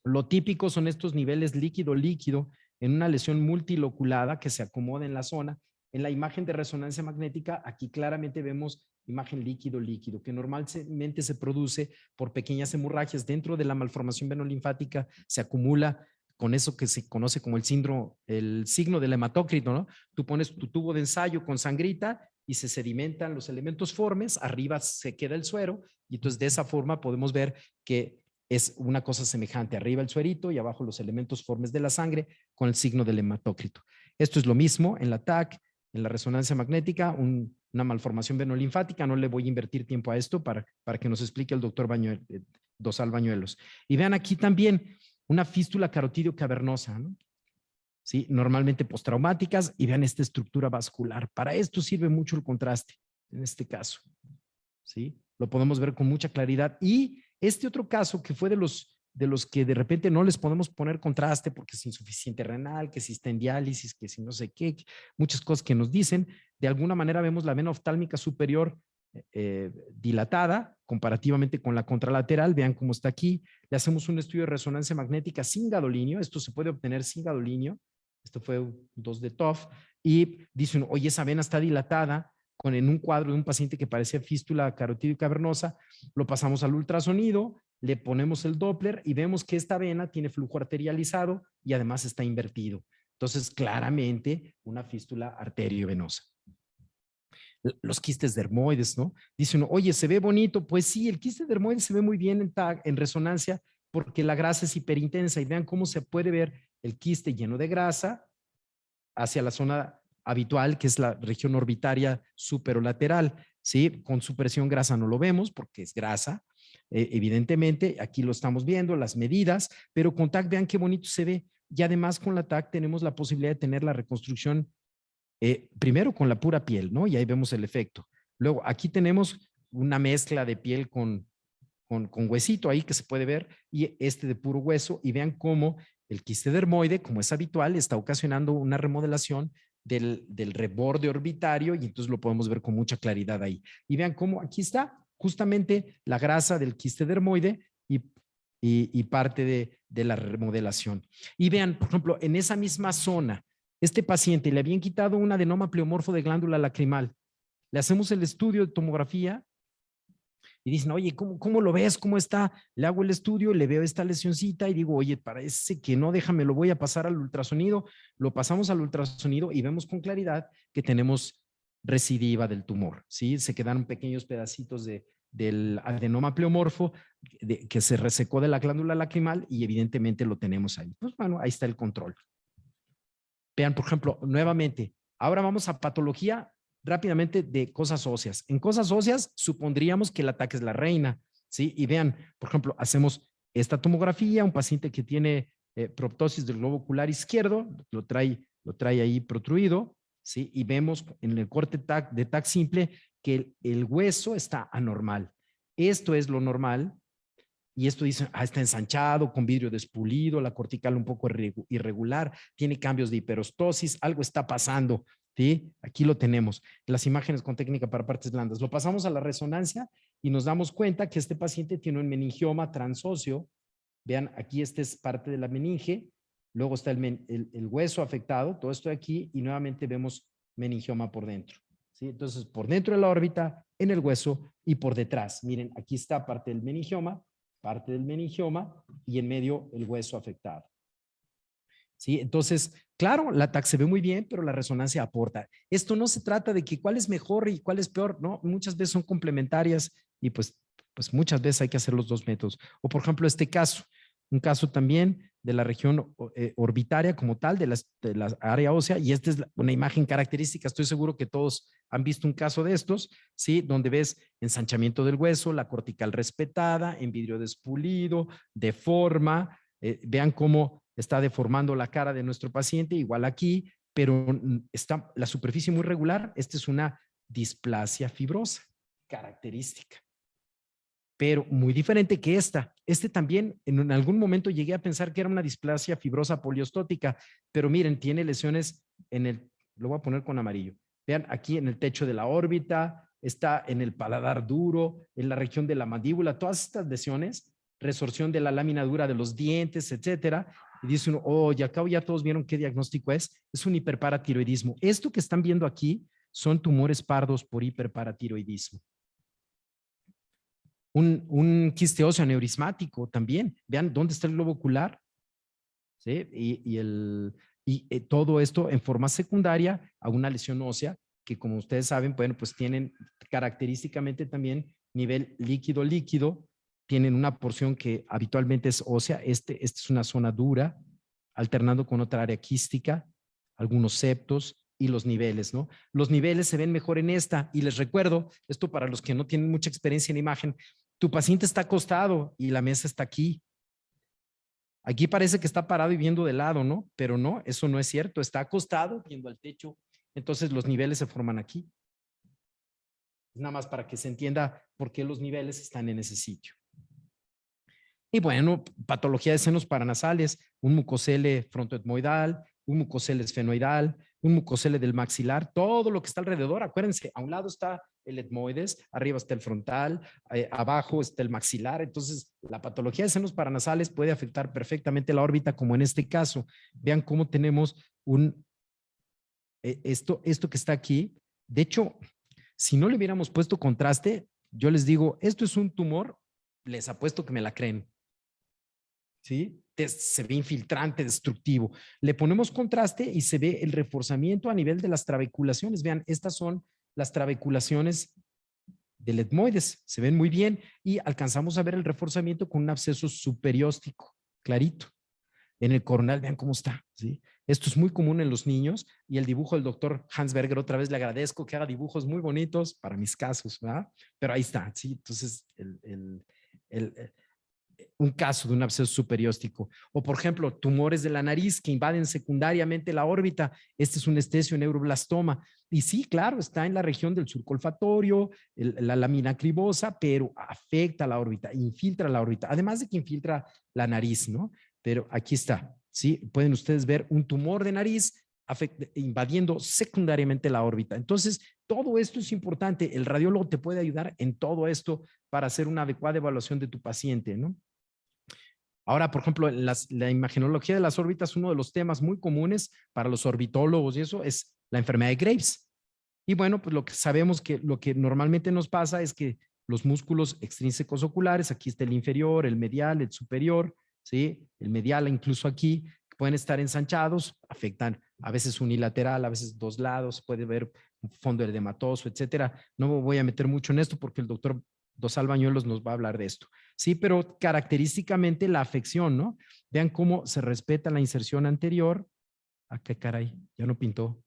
lo típico son estos niveles líquido-líquido en una lesión multiloculada que se acomoda en la zona. En la imagen de resonancia magnética, aquí claramente vemos imagen líquido-líquido, que normalmente se produce por pequeñas hemorragias. Dentro de la malformación venolinfática se acumula con eso que se conoce como el signo del hematócrito, ¿no? Tú pones tu tubo de ensayo con sangrita y se sedimentan los elementos formes, arriba se queda el suero y entonces de esa forma podemos ver que es una cosa semejante, arriba el suerito y abajo los elementos formes de la sangre con el signo del hematócrito. Esto es lo mismo en la TAC, en la resonancia magnética, una malformación venolinfática. No le voy a invertir tiempo a esto para que nos explique el doctor Dosal Bañuelos. Y vean aquí también una fístula carotidio cavernosa, ¿no? ¿Sí? Normalmente postraumáticas, y vean esta estructura vascular. Para esto sirve mucho el contraste en este caso, ¿sí? Lo podemos ver con mucha claridad. Y este otro caso que fue de los que de repente no les podemos poner contraste porque es insuficiente renal, que si está en diálisis, que si no sé qué, muchas cosas que nos dicen. De alguna manera vemos la vena oftálmica superior dilatada comparativamente con la contralateral. Vean cómo está aquí. Le hacemos un estudio de resonancia magnética sin gadolinio. Esto se puede obtener sin gadolinio. Esto fue un 2 de TOF. Y dicen, oye, esa vena está dilatada en un cuadro de un paciente que parecía fístula carotídeo cavernosa. Lo pasamos al ultrasonido, le ponemos el Doppler y vemos que esta vena tiene flujo arterializado y además está invertido. Entonces, claramente una fístula arteriovenosa. Los quistes dermoides, ¿no? Dice uno, oye, ¿se ve bonito? Pues sí, el quiste dermoide se ve muy bien en resonancia porque la grasa es hiperintensa y vean cómo se puede ver el quiste lleno de grasa hacia la zona habitual, que es la región orbitaria superolateral, ¿sí? Con supresión grasa no lo vemos porque es grasa, evidentemente, aquí lo estamos viendo, las medidas, pero con TAC vean qué bonito se ve y además con la TAC tenemos la posibilidad de tener la reconstrucción primero con la pura piel, ¿no? Y ahí vemos el efecto. Luego, aquí tenemos una mezcla de piel con huesito ahí que se puede ver y este de puro hueso y vean cómo el quiste dermoide, como es habitual, está ocasionando una remodelación del reborde orbitario y entonces lo podemos ver con mucha claridad ahí. Y vean cómo aquí está justamente la grasa del quiste dermoide y parte de la remodelación. Y vean, por ejemplo, en esa misma zona, este paciente le habían quitado un adenoma pleomorfo de glándula lacrimal. Le hacemos el estudio de tomografía y dicen, oye, ¿cómo lo ves? ¿Cómo está? Le hago el estudio, le veo esta lesioncita y digo, oye, parece que no, déjame, lo voy a pasar al ultrasonido. Lo pasamos al ultrasonido y vemos con claridad que tenemos recidiva del tumor, ¿sí? Se quedaron pequeños pedacitos del adenoma pleomorfo que se resecó de la glándula lacrimal y evidentemente lo tenemos ahí. Pues bueno, ahí está el control. Vean, por ejemplo, nuevamente, ahora vamos a patología rápidamente de cosas óseas. En cosas óseas supondríamos que el ataque es la reina, ¿sí? Y vean, por ejemplo, hacemos esta tomografía, un paciente que tiene proptosis del globo ocular izquierdo, lo trae ahí protruido, ¿sí? Y vemos en el corte de TAC simple que el hueso está anormal. Esto es lo normal. Y esto dice, está ensanchado, con vidrio despulido, la cortical un poco irregular, tiene cambios de hiperostosis, algo está pasando, ¿sí? Aquí lo tenemos, las imágenes con técnica para partes blandas. Lo pasamos a la resonancia y nos damos cuenta que este paciente tiene un meningioma transóseo. Vean, aquí este es parte de la meninge, luego está el hueso afectado, todo esto de aquí, y nuevamente vemos meningioma por dentro, ¿sí? Entonces, por dentro de la órbita, en el hueso y por detrás. Miren, aquí está parte del meningioma y en medio el hueso afectado. ¿Sí? Entonces, claro, la TAC se ve muy bien, pero la resonancia aporta. Esto no se trata de que cuál es mejor y cuál es peor, ¿no? Muchas veces son complementarias y pues muchas veces hay que hacer los dos métodos. O por ejemplo, este caso, un caso también de la región orbitaria como tal, de la área ósea, y esta es una imagen característica, estoy seguro que todos han visto un caso de estos, ¿sí? Donde ves ensanchamiento del hueso, la cortical respetada, en vidrio despulido, deforma, vean cómo está deformando la cara de nuestro paciente, igual aquí, pero está la superficie muy regular. Esta es una displasia fibrosa característica, pero muy diferente que esta. Este también, en algún momento llegué a pensar que era una displasia fibrosa poliostótica, pero miren, tiene lesiones lo voy a poner con amarillo. Vean aquí en el techo de la órbita, está en el paladar duro, en la región de la mandíbula, todas estas lesiones, resorción de la lámina dura de los dientes, etcétera. Y dice uno, ya acá ya todos vieron qué diagnóstico es un hiperparatiroidismo. Esto que están viendo aquí son tumores pardos por hiperparatiroidismo. Un quiste óseo aneurismático también. Vean dónde está el globo ocular, ¿sí? Y todo esto en forma secundaria a una lesión ósea que, como ustedes saben, bueno, pues tienen característicamente también nivel líquido-líquido, tienen una porción que habitualmente es ósea. Esta es una zona dura, alternando con otra área quística, algunos septos y los niveles, ¿no? Los niveles se ven mejor en esta. Y les recuerdo, esto para los que no tienen mucha experiencia en imagen, tu paciente está acostado y la mesa está aquí. Aquí parece que está parado y viendo de lado, ¿no? Pero no, eso no es cierto. Está acostado viendo al techo. Entonces los niveles se forman aquí. Nada más para que se entienda por qué los niveles están en ese sitio. Y bueno, patología de senos paranasales, un mucocele frontoetmoidal, un mucocele esfenoidal, un mucocele del maxilar, todo lo que está alrededor. Acuérdense, a un lado está el etmoides, arriba está el frontal, abajo está el maxilar. Entonces, la patología de senos paranasales puede afectar perfectamente la órbita, como en este caso. Vean cómo tenemos esto que está aquí. De hecho, si no le hubiéramos puesto contraste, yo les digo, esto es un tumor, les apuesto que me la creen. ¿Sí? Se ve infiltrante, destructivo. Le ponemos contraste y se ve el reforzamiento a nivel de las trabeculaciones. Vean, estas son las trabeculaciones del etmoides. Se ven muy bien y alcanzamos a ver el reforzamiento con un absceso superióstico, clarito. En el coronal, vean cómo está. ¿Sí? Esto es muy común en los niños y el dibujo del doctor Hansberger, otra vez le agradezco que haga dibujos muy bonitos para mis casos, ¿verdad? Pero ahí está. ¿Sí? Entonces, un caso de un absceso superióstico. O, por ejemplo, tumores de la nariz que invaden secundariamente la órbita. Este es un estesio neuroblastoma. Y sí, claro, está en la región del surco olfatorio, la lámina cribosa, pero afecta la órbita, infiltra la órbita, además de que infiltra la nariz, ¿no? Pero aquí está, ¿sí? Pueden ustedes ver un tumor de nariz invadiendo secundariamente la órbita. Entonces, todo esto es importante. El radiólogo te puede ayudar en todo esto para hacer una adecuada evaluación de tu paciente, ¿no? Ahora, por ejemplo, la imagenología de las órbitas, uno de los temas muy comunes para los orbitólogos y eso es la enfermedad de Graves. Y bueno, pues lo que sabemos que lo que normalmente nos pasa es que los músculos extrínsecos oculares, aquí está el inferior, el medial, el superior, ¿sí? El medial incluso aquí, pueden estar ensanchados, afectan a veces unilateral, a veces dos lados, puede haber un fondo edematoso, etcétera. No me voy a meter mucho en esto porque el doctor Dosal Bañuelos nos va a hablar de esto. Sí, pero característicamente la afección, ¿no? Vean cómo se respeta la inserción anterior. ¿A qué caray? Ya no pintó.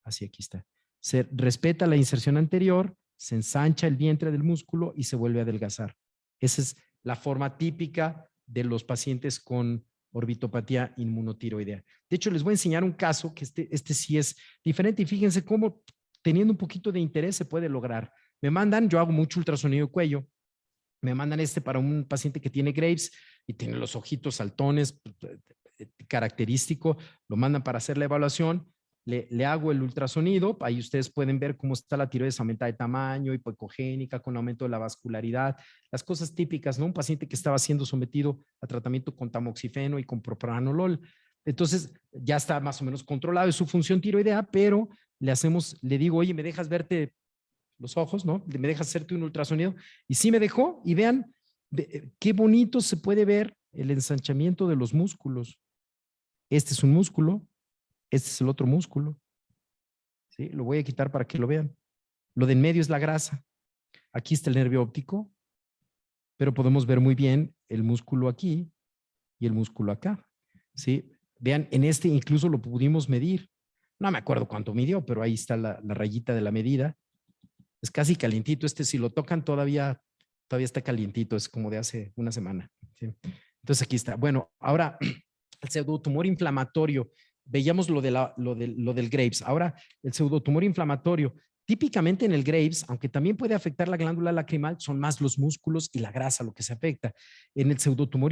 Así, aquí está. Se respeta la inserción anterior, se ensancha el vientre del músculo y se vuelve a adelgazar. Esa es la forma típica de los pacientes con orbitopatía inmunotiroidea. De hecho, les voy a enseñar un caso que este sí es diferente y fíjense cómo teniendo un poquito de interés se puede lograr. Me mandan, yo hago mucho ultrasonido de cuello, me mandan para un paciente que tiene Graves y tiene los ojitos saltones, característico, lo mandan para hacer la evaluación, le hago el ultrasonido, ahí ustedes pueden ver cómo está la tiroides aumentada de tamaño, hipocogénica, con aumento de la vascularidad, las cosas típicas, ¿no? Un paciente que estaba siendo sometido a tratamiento con tamoxifeno y con propranolol. Entonces, ya está más o menos controlado de su función tiroidea, pero le digo, oye, ¿me dejas verte los ojos, no? ¿Me dejas hacerte un ultrasonido? Y sí me dejó, y vean qué bonito se puede ver el ensanchamiento de los músculos. Este es un músculo, este es el otro músculo. ¿Sí? Lo voy a quitar para que lo vean. Lo de en medio es la grasa. Aquí está el nervio óptico, pero podemos ver muy bien el músculo aquí y el músculo acá. ¿Sí? Vean, en este incluso lo pudimos medir. No me acuerdo cuánto midió, pero ahí está la rayita de la medida. Es casi calientito. Si lo tocan todavía está calientito. Es como de hace una semana. ¿Sí? Entonces aquí está. Bueno, ahora el pseudotumor inflamatorio. Veíamos lo del Graves. Ahora, el pseudotumor inflamatorio. Típicamente en el Graves, aunque también puede afectar la glándula lacrimal, son más los músculos y la grasa lo que se afecta. En el pseudotumor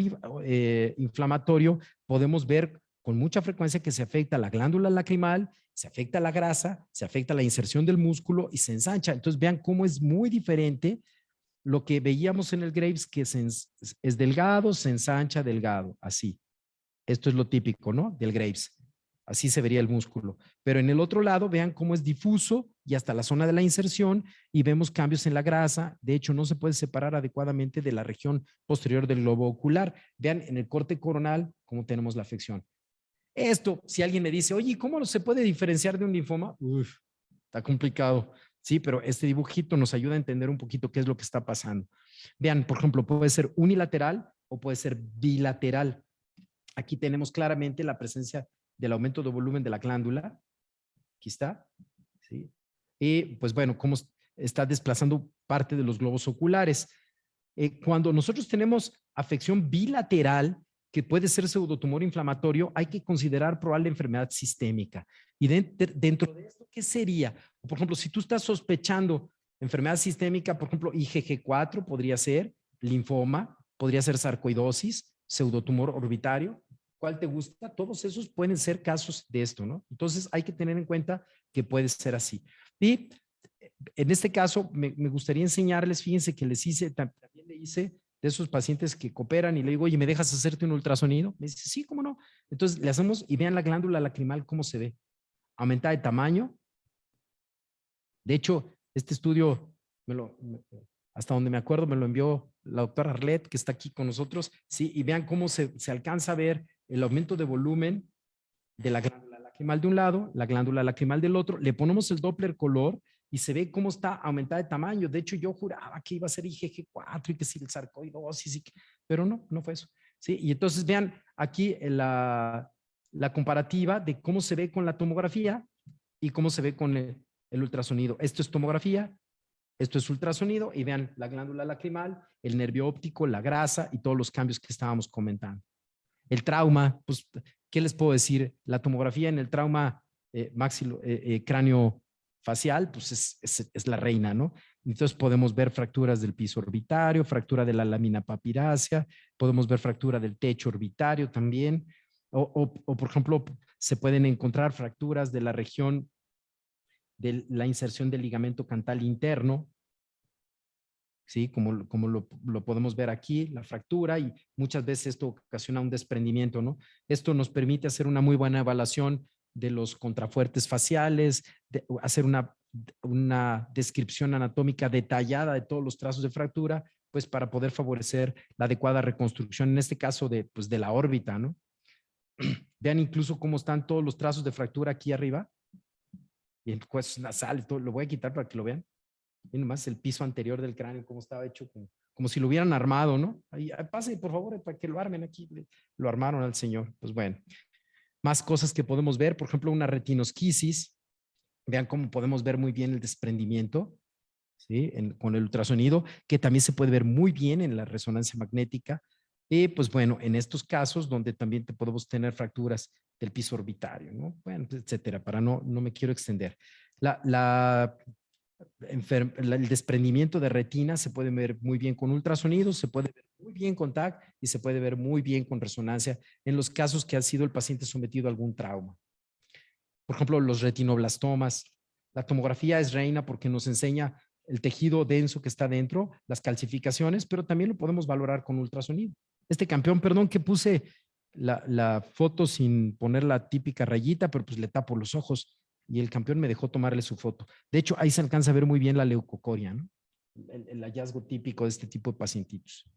inflamatorio podemos ver con mucha frecuencia que se afecta la glándula lacrimal, se afecta la grasa, se afecta la inserción del músculo y se ensancha. Entonces vean cómo es muy diferente lo que veíamos en el Graves, que es delgado, se ensancha, delgado, así. Esto es lo típico, ¿no? Del Graves. Así se vería el músculo. Pero en el otro lado, vean cómo es difuso y hasta la zona de la inserción y vemos cambios en la grasa. De hecho, no se puede separar adecuadamente de la región posterior del globo ocular. Vean en el corte coronal cómo tenemos la afección. Esto, si alguien me dice, oye, ¿cómo se puede diferenciar de un linfoma? Uf, está complicado. Sí, pero este dibujito nos ayuda a entender un poquito qué es lo que está pasando. Vean, por ejemplo, puede ser unilateral o puede ser bilateral. Aquí tenemos claramente la presencia del aumento de volumen de la glándula. Aquí está. ¿Sí? Y pues bueno, cómo está desplazando parte de los globos oculares. Cuando nosotros tenemos afección bilateral, que puede ser pseudotumor inflamatorio, hay que considerar probable enfermedad sistémica. Y dentro de esto, ¿qué sería? Por ejemplo, si tú estás sospechando enfermedad sistémica, por ejemplo, IgG4 podría ser, linfoma, podría ser sarcoidosis, pseudotumor orbitario. ¿Cuál te gusta? Todos esos pueden ser casos de esto, ¿no? Entonces hay que tener en cuenta que puede ser así. Y en este caso me gustaría enseñarles, fíjense que también le hice de esos pacientes que cooperan y le digo, oye, ¿me dejas hacerte un ultrasonido? Me dice, sí, ¿cómo no? Entonces le hacemos y vean la glándula lacrimal cómo se ve. Aumentada de tamaño. De hecho, este estudio, hasta donde me acuerdo, me lo envió la doctora Arlet, que está aquí con nosotros, sí, y vean cómo se alcanza a ver el aumento de volumen de la glándula lacrimal de un lado, la glándula lacrimal del otro, le ponemos el Doppler color y se ve cómo está aumentada de tamaño. De hecho, yo juraba que iba a ser IgG4 y que si el sarcoidosis, pero no fue eso. Sí, y entonces vean aquí la comparativa de cómo se ve con la tomografía y cómo se ve con el ultrasonido. Esto es tomografía, esto es ultrasonido y vean la glándula lacrimal, el nervio óptico, la grasa y todos los cambios que estábamos comentando. El trauma, pues, ¿qué les puedo decir? La tomografía en el trauma cráneo facial, pues es la reina, ¿no? Entonces podemos ver fracturas del piso orbitario, fractura de la lámina papirácea, podemos ver fractura del techo orbitario también, o por ejemplo, se pueden encontrar fracturas de la región de la inserción del ligamento cantal interno, ¿sí? Como lo podemos ver aquí, la fractura, y muchas veces esto ocasiona un desprendimiento, ¿no? Esto nos permite hacer una muy buena evaluación de los contrafuertes faciales, hacer una descripción anatómica detallada de todos los trazos de fractura, pues para poder favorecer la adecuada reconstrucción, en este caso pues de la órbita, ¿no? Vean incluso cómo están todos los trazos de fractura aquí arriba, y el cuello nasal, todo, lo voy a quitar para que lo vean. Y nomás el piso anterior del cráneo, cómo estaba hecho, como si lo hubieran armado, ¿no? Ahí, pase, por favor, para que lo armen aquí. Lo armaron al señor. Pues bueno, más cosas que podemos ver, por ejemplo, una retinosquisis. Vean cómo podemos ver muy bien el desprendimiento, ¿sí? Con el ultrasonido, que también se puede ver muy bien en la resonancia magnética. Y pues bueno, en estos casos donde también podemos tener fracturas del piso orbitario, ¿no? Bueno, etcétera, para no me quiero extender. El desprendimiento de retina se puede ver muy bien con ultrasonido, se puede ver muy bien con TAC y se puede ver muy bien con resonancia en los casos que ha sido el paciente sometido a algún trauma. Por ejemplo, los retinoblastomas. La tomografía es reina porque nos enseña el tejido denso que está dentro, las calcificaciones, pero también lo podemos valorar con ultrasonido. Este campeón, perdón que puse la foto sin poner la típica rayita, pero pues le tapo los ojos y el campeón me dejó tomarle su foto. De hecho, ahí se alcanza a ver muy bien la leucocoria, ¿no? El hallazgo típico de este tipo de pacientitos.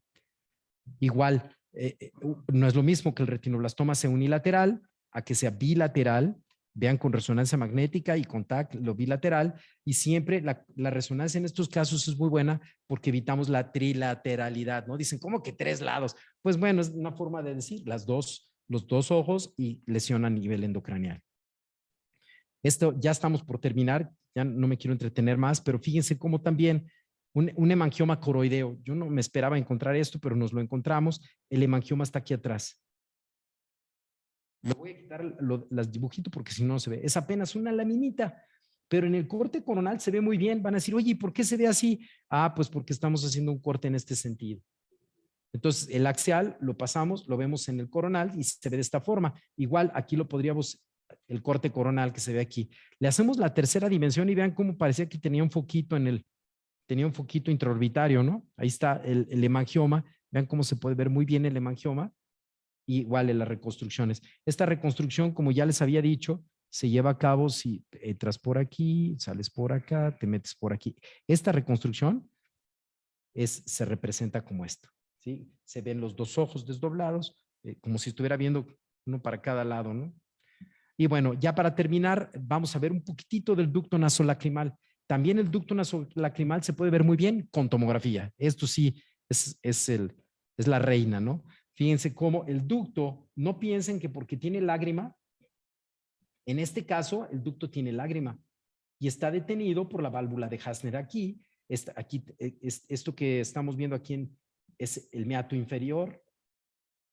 Igual, no es lo mismo que el retinoblastoma sea unilateral a que sea bilateral. Vean con resonancia magnética y con TAC lo bilateral, y siempre la resonancia en estos casos es muy buena porque evitamos la trilateralidad, ¿no? Dicen, ¿cómo que 3 lados? Pues bueno, es una forma de decir los dos ojos y lesión a nivel endocranial. Esto ya estamos por terminar, ya no me quiero entretener más, pero fíjense cómo también un hemangioma coroideo, yo no me esperaba encontrar esto, pero nos lo encontramos. El hemangioma está aquí atrás. Le voy a quitar las dibujito porque si no se ve. Es apenas una laminita, pero en el corte coronal se ve muy bien. Van a decir, oye, ¿por qué se ve así? Ah, pues porque estamos haciendo un corte en este sentido. Entonces, el axial lo pasamos, lo vemos en el coronal y se ve de esta forma. Igual, aquí lo podríamos, el corte coronal que se ve aquí. Le hacemos la tercera dimensión y vean cómo parecía que tenía un foquito tenía un foquito intraorbitario, ¿no? Ahí está el hemangioma. Vean cómo se puede ver muy bien el hemangioma. Igual en las reconstrucciones. Esta reconstrucción, como ya les había dicho, se lleva a cabo si entras por aquí, sales por acá, te metes por aquí. Esta reconstrucción se representa como esto, ¿sí? Se ven los dos ojos desdoblados, como si estuviera viendo uno para cada lado, ¿no? Y bueno, ya para terminar, vamos a ver un poquitito del ducto nasolacrimal. También el ducto nasolacrimal se puede ver muy bien con tomografía. Esto sí es la reina, ¿no? Fíjense cómo el ducto, no piensen que porque tiene lágrima, en este caso el ducto tiene lágrima y está detenido por la válvula de Hasner aquí. Esto que estamos viendo aquí es el meato inferior,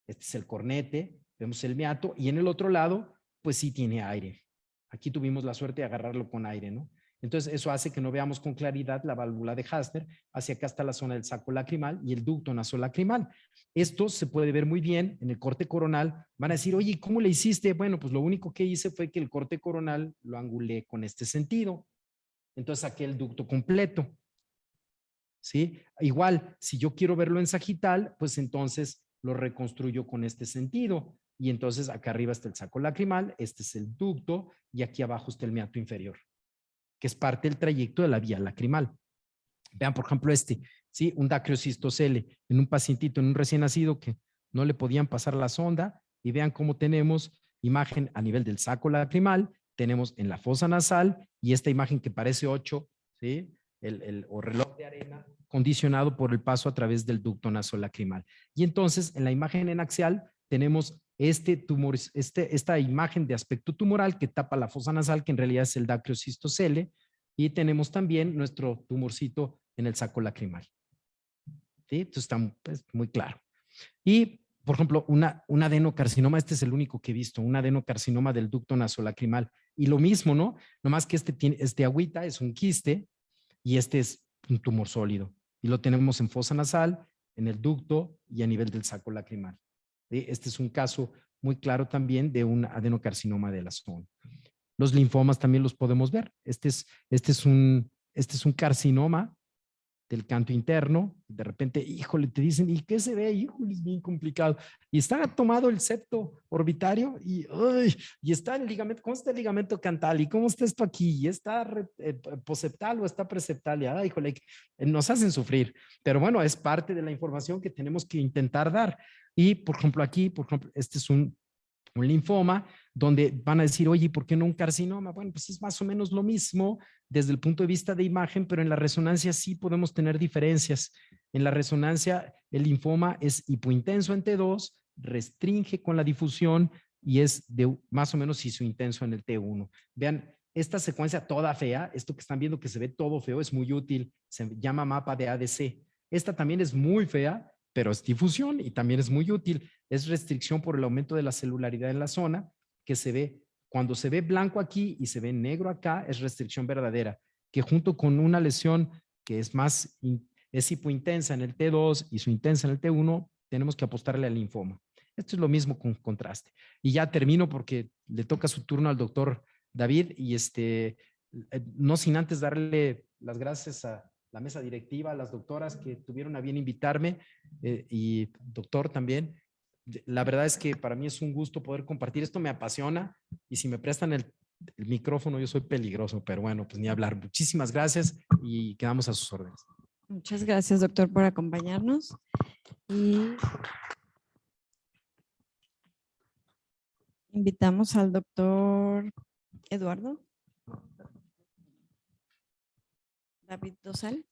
este es el cornete, vemos el meato y en el otro lado, pues sí tiene aire. Aquí tuvimos la suerte de agarrarlo con aire, ¿no? Entonces, eso hace que no veamos con claridad la válvula de Hasner. Hacia acá está la zona del saco lacrimal y el ducto nasolacrimal. Esto se puede ver muy bien en el corte coronal. Van a decir, oye, ¿cómo le hiciste? Bueno, pues lo único que hice fue que el corte coronal lo angulé con este sentido. Entonces saqué el ducto completo. ¿Sí? Igual, si yo quiero verlo en sagital, pues entonces lo reconstruyo con este sentido. Y entonces acá arriba está el saco lacrimal, este es el ducto y aquí abajo está el meato inferior, que es parte del trayecto de la vía lacrimal. Vean, por ejemplo, ¿sí? Un dacriocistocele en un pacientito, en un recién nacido que no le podían pasar la sonda, y vean cómo tenemos imagen a nivel del saco lacrimal, tenemos en la fosa nasal y esta imagen que parece 8, ¿sí? O reloj de arena condicionado por el paso a través del ducto nasolacrimal. Y entonces en la imagen en axial tenemos esta imagen de aspecto tumoral que tapa la fosa nasal, que en realidad es el dacriocistocele, y tenemos también nuestro tumorcito en el saco lacrimal. ¿Sí? Entonces está pues, muy claro. Y, por ejemplo, un adenocarcinoma, este es el único que he visto, un adenocarcinoma del ducto nasolacrimal. Y lo mismo, ¿no? Nomás que este agüita es un quiste y este es un tumor sólido. Y lo tenemos en fosa nasal, en el ducto y a nivel del saco lacrimal. ¿Sí? Este es un caso muy claro también de un adenocarcinoma de la zona. Los linfomas también los podemos ver. Este es un carcinoma del canto interno. De repente, híjole, te dicen, ¿y qué se ve? Híjole, es bien complicado. Y está tomado el septo orbitario y está el ligamento. ¿Cómo está el ligamento cantal? ¿Y cómo está esto aquí? ¿Y está poseptal o está preceptal? Y, híjole, nos hacen sufrir. Pero bueno, es parte de la información que tenemos que intentar dar. Y, por ejemplo, aquí, este es un linfoma, donde van a decir, oye, ¿por qué no un carcinoma? Bueno, pues es más o menos lo mismo desde el punto de vista de imagen, pero en la resonancia sí podemos tener diferencias. En la resonancia, el linfoma es hipointenso en T2, restringe con la difusión y es de más o menos isointenso en el T1. Vean, esta secuencia toda fea, esto que están viendo que se ve todo feo, es muy útil, se llama mapa de ADC. Esta también es muy fea, pero es difusión y también es muy útil. Es restricción por el aumento de la celularidad en la zona, que se ve, cuando se ve blanco aquí y se ve negro acá, es restricción verdadera, que junto con una lesión que es hipointensa en el T2 y su intensa en el T1, tenemos que apostarle al linfoma. Esto es lo mismo con contraste. Y ya termino porque le toca su turno al doctor David y no sin antes darle las gracias a la mesa directiva, a las doctoras que tuvieron a bien invitarme y doctor también. La verdad es que para mí es un gusto poder compartir. Esto me apasiona y si me prestan el micrófono yo soy peligroso, pero bueno, pues ni hablar. Muchísimas gracias y quedamos a sus órdenes. Muchas gracias, doctor, por acompañarnos. Y invitamos al doctor Eduardo David Dosal.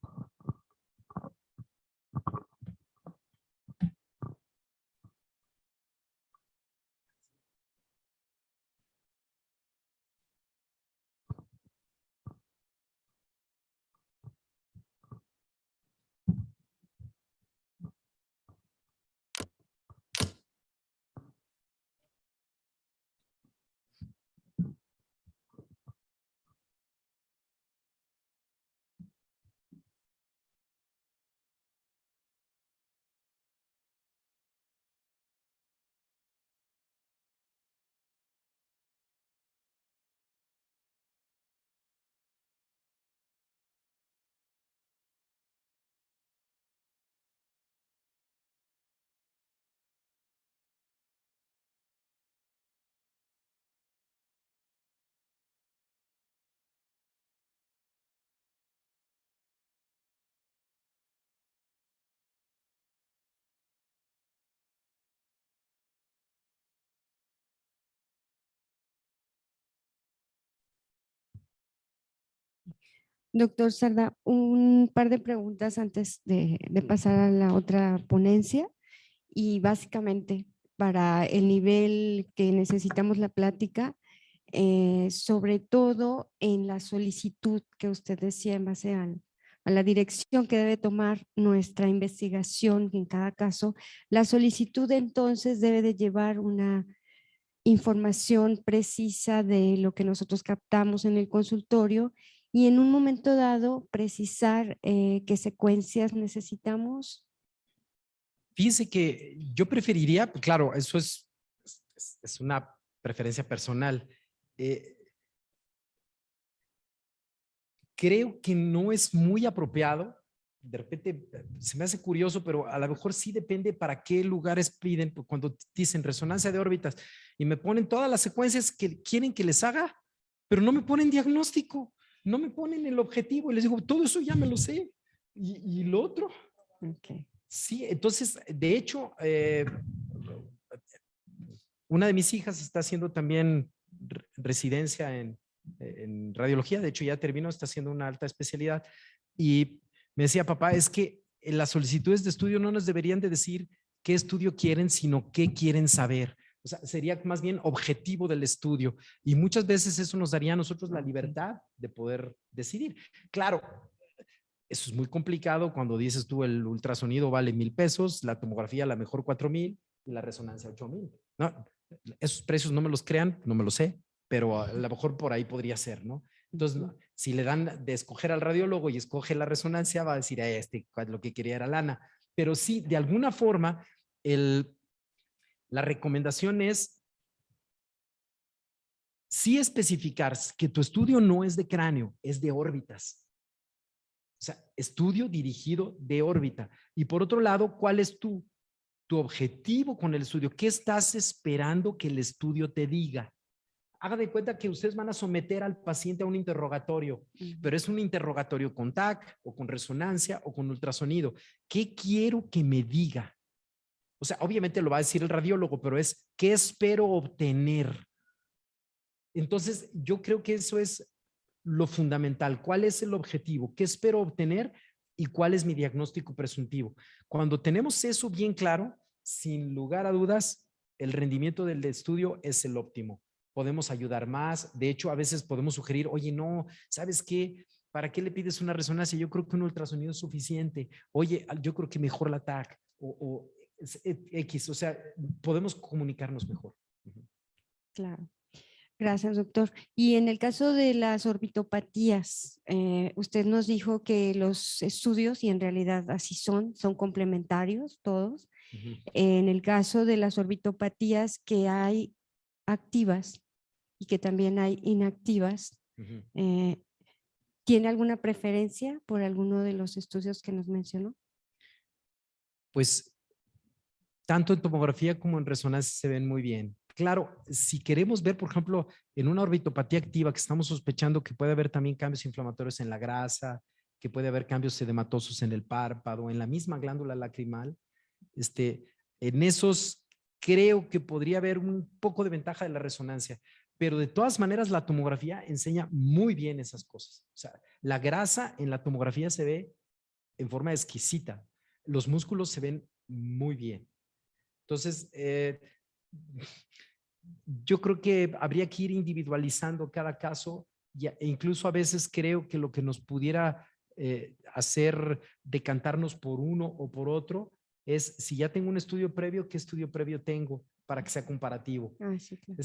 Doctor Sarda, un par de preguntas antes de pasar a la otra ponencia y básicamente para el nivel que necesitamos la plática, sobre todo en la solicitud que usted decía en base a la dirección que debe tomar nuestra investigación en cada caso. La solicitud entonces debe de llevar una información precisa de lo que nosotros captamos en el consultorio y en un momento dado precisar qué secuencias necesitamos. Fíjense que yo preferiría, claro, eso es una preferencia personal. Creo que no es muy apropiado. De repente se me hace curioso, pero a lo mejor sí depende para qué lugares piden. Cuando dicen resonancia de órbitas y me ponen todas las secuencias que quieren que les haga, pero no me ponen diagnóstico, no me ponen el objetivo. Y les digo, todo eso ya me lo sé. ¿Y lo otro? Okay. Sí, entonces, de hecho, una de mis hijas está haciendo también residencia en radiología. De hecho, ya terminó, está haciendo una alta especialidad. Y me decía, papá, es que en las solicitudes de estudio no nos deberían de decir qué estudio quieren, sino qué quieren saber. O sea, sería más bien objetivo del estudio. Y muchas veces eso nos daría a nosotros la libertad de poder decidir. Claro, eso es muy complicado cuando dices tú el ultrasonido vale $1,000, la tomografía a la mejor 4,000 y la resonancia 8,000. No, esos precios no me los crean, no me lo sé, pero a lo mejor por ahí podría ser, ¿no? Entonces, si le dan de escoger al radiólogo y escoge la resonancia, va a decir, lo que quería era lana. Pero sí, de alguna forma, la recomendación es sí especificar que tu estudio no es de cráneo, es de órbitas. O sea, estudio dirigido de órbita. Y por otro lado, ¿cuál es tu objetivo con el estudio? ¿Qué estás esperando que el estudio te diga? Haga de cuenta que ustedes van a someter al paciente a un interrogatorio, pero es un interrogatorio con TAC o con resonancia o con ultrasonido. ¿Qué quiero que me diga? O sea, obviamente lo va a decir el radiólogo, pero es ¿qué espero obtener? Entonces, yo creo que eso es lo fundamental. ¿Cuál es el objetivo? ¿Qué espero obtener? ¿Y cuál es mi diagnóstico presuntivo? Cuando tenemos eso bien claro, sin lugar a dudas, el rendimiento del estudio es el óptimo. Podemos ayudar más. De hecho, a veces podemos sugerir, oye, no, ¿sabes qué? ¿Para qué le pides una resonancia? Yo creo que un ultrasonido es suficiente. Oye, yo creo que mejor la TAC o X. O sea, podemos comunicarnos mejor. Claro. Gracias, doctor. Y en el caso de las orbitopatías, usted nos dijo que los estudios, y en realidad así son complementarios todos. En el caso de las orbitopatías que hay activas y que también hay inactivas, ¿tiene alguna preferencia por alguno de los estudios que nos mencionó? Pues tanto en tomografía como en resonancia se ven muy bien. Claro, si queremos ver, por ejemplo, en una orbitopatía activa que estamos sospechando que puede haber también cambios inflamatorios en la grasa, que puede haber cambios edematosos en el párpado, en la misma glándula lacrimal, en esos creo que podría haber un poco de ventaja de la resonancia, pero de todas maneras la tomografía enseña muy bien esas cosas. O sea, la grasa en la tomografía se ve en forma exquisita, los músculos se ven muy bien. Entonces, yo creo que habría que ir individualizando cada caso e incluso a veces creo que lo que nos pudiera hacer decantarnos por uno o por otro es si ya tengo un estudio previo, ¿qué estudio previo tengo para que sea comparativo? Sí, claro.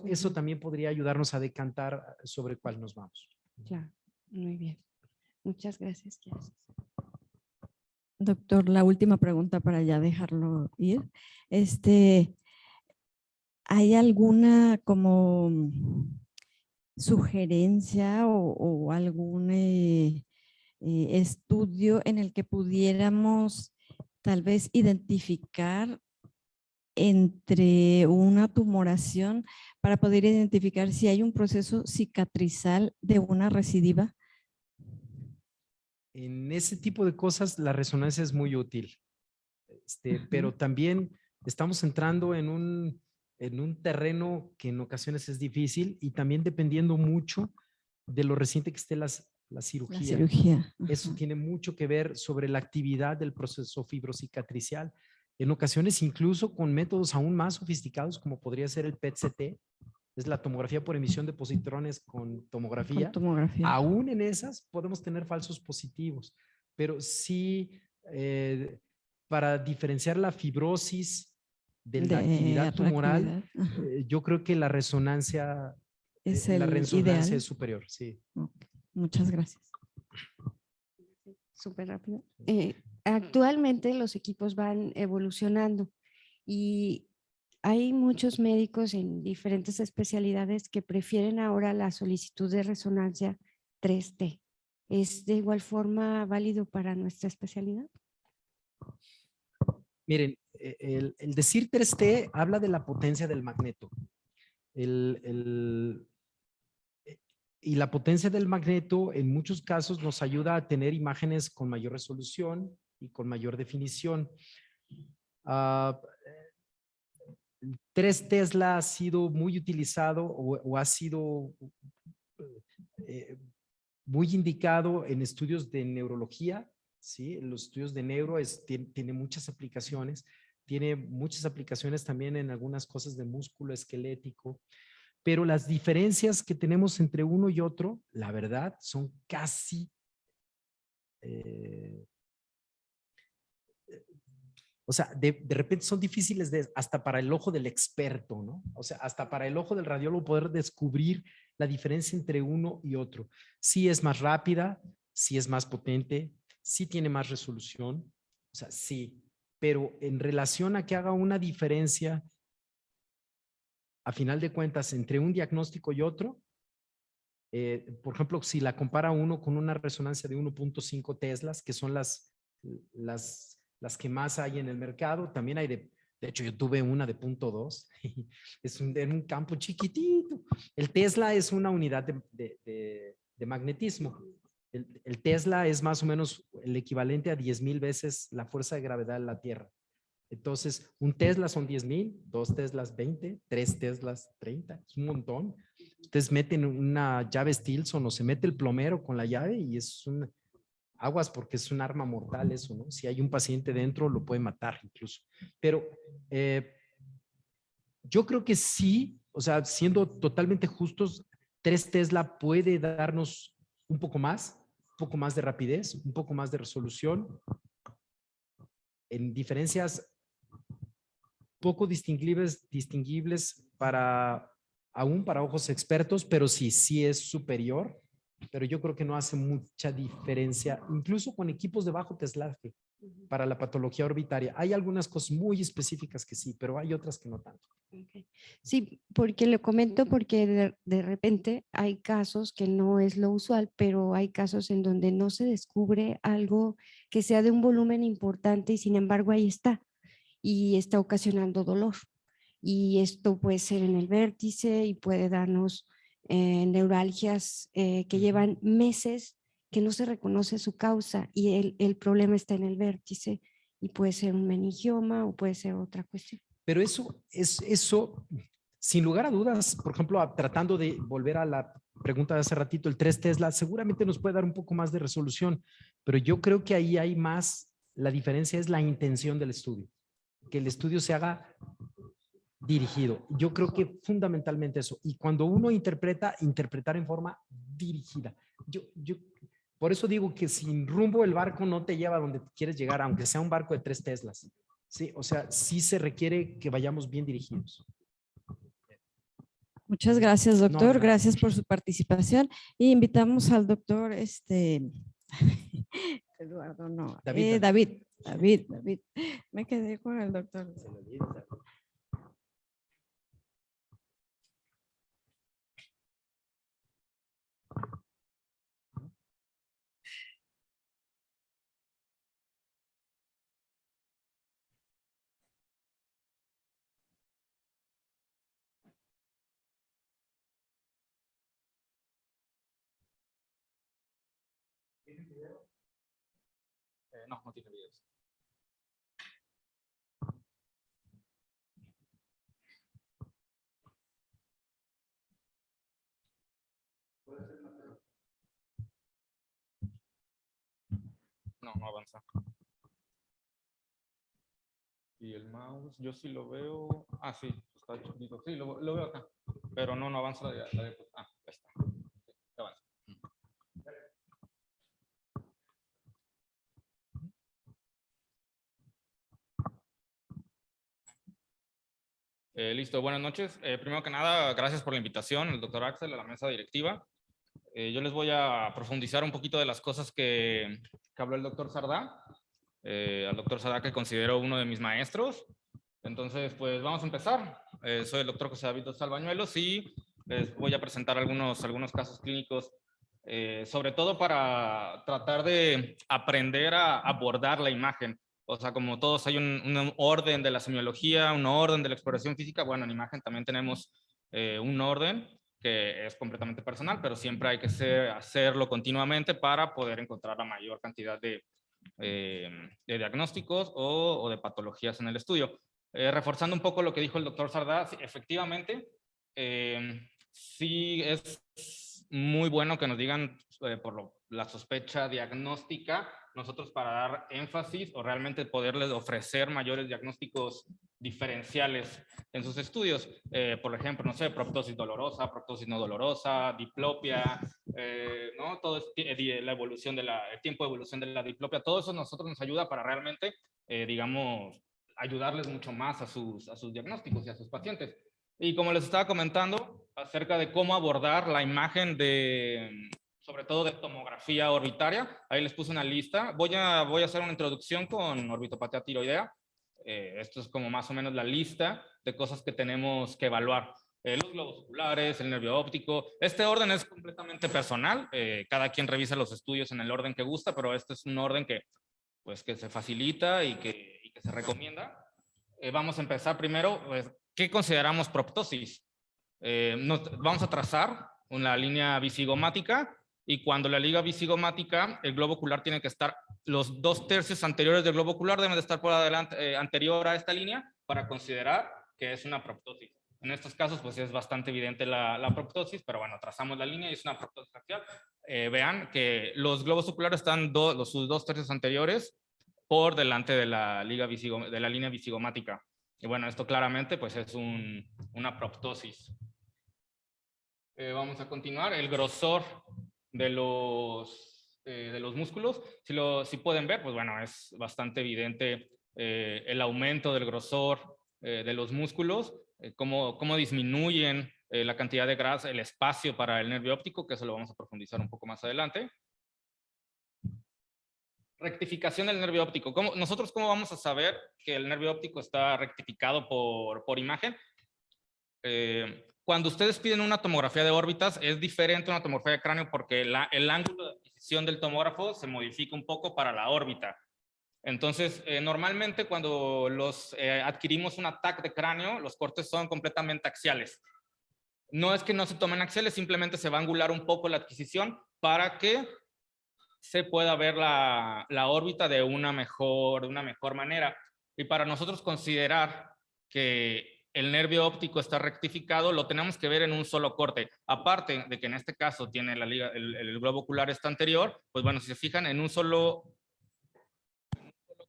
Eso también podría ayudarnos a decantar sobre cuál nos vamos. Claro, muy bien. Muchas gracias. Doctor, la última pregunta para ya dejarlo ir. ¿Hay alguna como sugerencia o algún estudio en el que pudiéramos tal vez identificar entre una tumoración para poder identificar si hay un proceso cicatrizal de una recidiva? En ese tipo de cosas la resonancia es muy útil, pero también estamos entrando en un terreno que en ocasiones es difícil y también dependiendo mucho de lo reciente que esté la cirugía. La cirugía. Eso tiene mucho que ver sobre la actividad del proceso fibrocicatricial. En ocasiones incluso con métodos aún más sofisticados como podría ser el PET-CT, es la tomografía por emisión de positrones con tomografía. Con tomografía. Aún en esas podemos tener falsos positivos, pero sí para diferenciar la fibrosis de la actividad tumoral, yo creo que la resonancia es la resonancia ideal. es superior, sí. Okay. Muchas gracias. Súper rápido. Actualmente los equipos van evolucionando y hay muchos médicos en diferentes especialidades que prefieren ahora la solicitud de resonancia 3D. ¿Es de igual forma válido para nuestra especialidad? Miren, el decir 3T habla de la potencia del magneto. Y la potencia del magneto en muchos casos nos ayuda a tener imágenes con mayor resolución y con mayor definición. 3 Tesla ha sido muy utilizado o ha sido muy indicado en estudios de neurología, ¿sí? Los estudios de neuro tiene muchas aplicaciones, tiene muchas aplicaciones también en algunas cosas de músculo esquelético, pero las diferencias que tenemos entre uno y otro, la verdad, son casi o sea, de repente son difíciles hasta para el ojo del experto, ¿no? O sea, hasta para el ojo del radiólogo poder descubrir la diferencia entre uno y otro. Sí es más rápida, sí es más potente, sí tiene más resolución, o sea, sí, pero en relación a que haga una diferencia, a final de cuentas, entre un diagnóstico y otro, por ejemplo, si la compara uno con una resonancia de 1.5 teslas, que son las que más hay en el mercado, también hay de hecho yo tuve una de 0.2, en un campo chiquitito. El Tesla es una unidad de magnetismo. El Tesla es más o menos el equivalente a 10,000 veces la fuerza de gravedad de la Tierra. Entonces, un Tesla son 10,000, 2 Teslas 20, 3 Teslas 30, es un montón. Ustedes meten una llave Stilson o se mete el plomero con la llave y es un aguas porque es un arma mortal eso, ¿no? Si hay un paciente dentro lo puede matar incluso. Pero yo creo que sí, o sea, siendo totalmente justos, 3 Tesla puede darnos un poco más de rapidez, un poco más de resolución, en diferencias poco distinguibles aún para ojos expertos, pero sí es superior, pero yo creo que no hace mucha diferencia, incluso con equipos de bajo teslaje para la patología orbitaria. Hay algunas cosas muy específicas que sí, pero hay otras que no tanto. Okay. Sí, porque lo comento porque de repente hay casos que no es lo usual, pero hay casos en donde no se descubre algo que sea de un volumen importante y sin embargo ahí está y está ocasionando dolor. Y esto puede ser en el vértice y puede darnos neuralgias que llevan meses que no se reconoce su causa y el problema está en el vértice y puede ser un meningioma o puede ser otra cuestión. Pero eso, sin lugar a dudas, por ejemplo, tratando de volver a la pregunta de hace ratito, el 3 Tesla seguramente nos puede dar un poco más de resolución, pero yo creo que ahí hay más, la diferencia es la intención del estudio, que el estudio se haga dirigido. Yo creo que fundamentalmente eso. Y cuando uno interpretar en forma dirigida. Por eso digo que sin rumbo el barco no te lleva a donde quieres llegar, aunque sea un barco de 3 Teslas. Sí, o sea, sí se requiere que vayamos bien dirigidos. Muchas gracias, doctor. No, gracias por su participación. Y invitamos al doctor Eduardo, no. David. Me quedé con el doctor. No tiene videos. No avanza. Y el mouse, yo sí lo veo. Ah, sí, está chiquito. Sí, lo veo acá. Pero no avanza la de. Ah, ahí está. Sí, avanza. Listo, buenas noches. Primero que nada, gracias por la invitación, el doctor Axel, a la mesa directiva. Yo les voy a profundizar un poquito de las cosas que habló el doctor Sardá. Al doctor Sardá, que considero uno de mis maestros. Entonces, pues vamos a empezar. Soy el doctor José David Salvañuelos y les voy a presentar algunos casos clínicos, sobre todo para tratar de aprender a abordar la imagen. O sea, como todos hay un orden de la semiología, un orden de la exploración física, bueno, en imagen también tenemos un orden que es completamente personal, pero siempre hay que hacerlo continuamente para poder encontrar la mayor cantidad de diagnósticos o de patologías en el estudio. Reforzando un poco lo que dijo el doctor Sardá, sí, efectivamente, sí es muy bueno que nos digan por la sospecha diagnóstica, nosotros para dar énfasis o realmente poderles ofrecer mayores diagnósticos diferenciales en sus estudios. Por ejemplo, no sé, proptosis dolorosa, proptosis no dolorosa, diplopia, ¿no? Todo es la evolución el tiempo de evolución de la diplopia, todo eso a nosotros nos ayuda para realmente, digamos, ayudarles mucho más a sus diagnósticos y a sus pacientes. Y como les estaba comentando acerca de cómo abordar la imagen sobre todo de tomografía orbitaria, ahí les puse una lista. Voy a hacer una introducción con orbitopatía tiroidea. Esto es como más o menos la lista de cosas que tenemos que evaluar. Los globos oculares, el nervio óptico. Este orden es completamente personal. Cada quien revisa los estudios en el orden que gusta, pero este es un orden que se facilita y que se recomienda. Vamos a empezar primero, pues, ¿qué consideramos proptosis? Vamos a trazar una línea visigomática y cuando la liga visigomática, el globo ocular tiene que estar, los 2/3 anteriores del globo ocular deben de estar por adelante, anterior a esta línea para considerar que es una proptosis. En estos casos, pues es bastante evidente la proptosis, pero bueno, trazamos la línea y es una proptosis axial. Vean que los globos oculares están sus 2/3 anteriores por delante de la línea visigomática. Y bueno, esto claramente pues es una proptosis. Vamos a continuar. El grosor de los músculos, si pueden ver, pues bueno, es bastante evidente el aumento del grosor de los músculos, cómo disminuyen la cantidad de grasa, el espacio para el nervio óptico, que eso lo vamos a profundizar un poco más adelante. Rectificación del nervio óptico. ¿Nosotros cómo vamos a saber que el nervio óptico está rectificado por imagen? Cuando ustedes piden una tomografía de órbitas, es diferente a una tomografía de cráneo porque el ángulo de adquisición del tomógrafo se modifica un poco para la órbita. Entonces, normalmente cuando adquirimos un TAC de cráneo, los cortes son completamente axiales. No es que no se tomen axiales, simplemente se va a angular un poco la adquisición para que se pueda ver la órbita de una mejor manera. Y para nosotros considerar que el nervio óptico está rectificado, lo tenemos que ver en un solo corte. Aparte de que en este caso tiene el globo ocular está anterior, pues bueno, si se fijan en un solo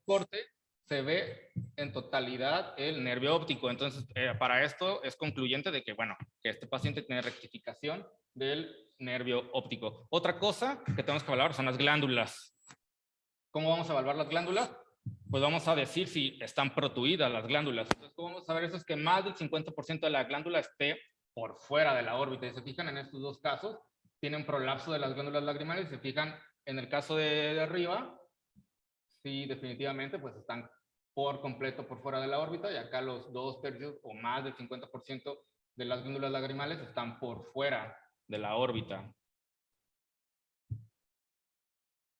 corte, se ve en totalidad el nervio óptico. Entonces, para esto es concluyente de que, bueno, que este paciente tiene rectificación del nervio óptico. Otra cosa que tenemos que evaluar son las glándulas. ¿Cómo vamos a evaluar las glándulas? Pues vamos a decir si están protuidas las glándulas. Entonces, ¿cómo vamos a ver eso? Es que más del 50% de la glándula esté por fuera de la órbita. Y se fijan en estos dos casos, tienen prolapso de las glándulas lagrimales. Se fijan en el caso de arriba, sí, definitivamente, pues están por completo por fuera de la órbita. Y acá los 2/3 o más del 50% de las glándulas lagrimales están por fuera de la órbita.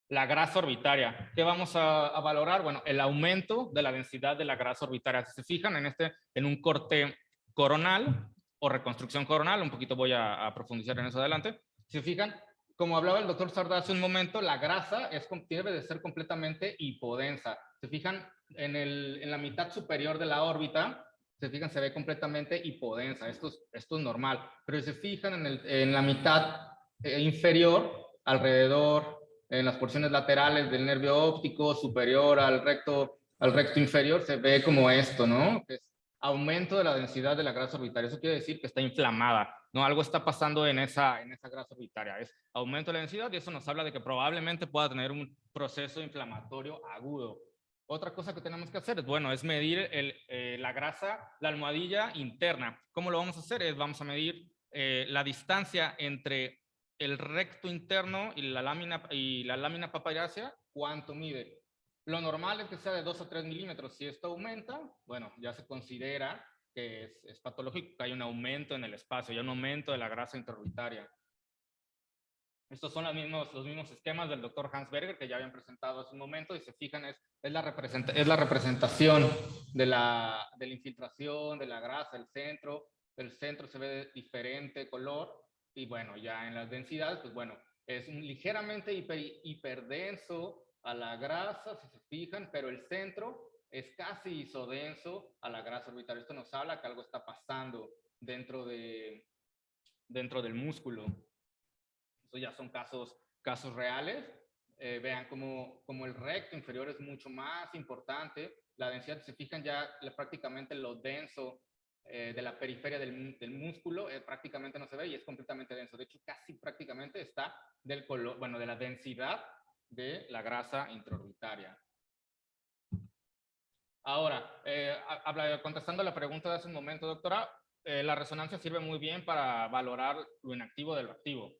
La grasa orbitaria. ¿Qué vamos a valorar? Bueno, el aumento de la densidad de la grasa orbitaria. Si se fijan en un corte coronal o reconstrucción coronal, un poquito voy a profundizar en eso adelante. Si se fijan, como hablaba el doctor Sardá hace un momento, la grasa debe de ser completamente hipodensa. Se fijan en la mitad superior de la órbita, se fijan, se ve completamente hipodensa. Esto es normal. Pero si se fijan en la mitad inferior, alrededor, en las porciones laterales del nervio óptico, superior al recto inferior, se ve como esto, ¿no? Que es aumento de la densidad de la grasa orbitaria. Eso quiere decir que está inflamada, ¿no? Algo está pasando en esa grasa orbitaria. Es aumento de la densidad y eso nos habla de que probablemente pueda tener un proceso inflamatorio agudo. Otra cosa que tenemos que hacer es, bueno, es medir la grasa, la almohadilla interna. ¿Cómo lo vamos a hacer? Vamos a medir la distancia entre el recto interno y la lámina papirácea, ¿cuánto mide? Lo normal es que sea de 2 a 3 milímetros. Si esto aumenta, bueno, ya se considera que es patológico, que hay un aumento en el espacio, ya un aumento de la grasa interorbitaria. Estos son los mismos esquemas del doctor Hans Berger que ya habían presentado hace un momento, y se fijan, es la representación de la infiltración, de la grasa, el centro se ve de diferente color, y bueno, ya en las densidades, pues bueno, es ligeramente hiperdenso a la grasa, si se fijan, pero el centro es casi isodenso a la grasa orbital. Esto nos habla que algo está pasando dentro del músculo. Estos ya son casos reales. Vean como el recto inferior es mucho más importante. La densidad, si se fijan, ya prácticamente lo denso de la periferia del músculo prácticamente no se ve y es completamente denso. De hecho, casi prácticamente está del color, bueno, de la densidad de la grasa intraorbitaria. Ahora, contestando la pregunta de hace un momento, doctora, la resonancia sirve muy bien para valorar lo inactivo de lo activo.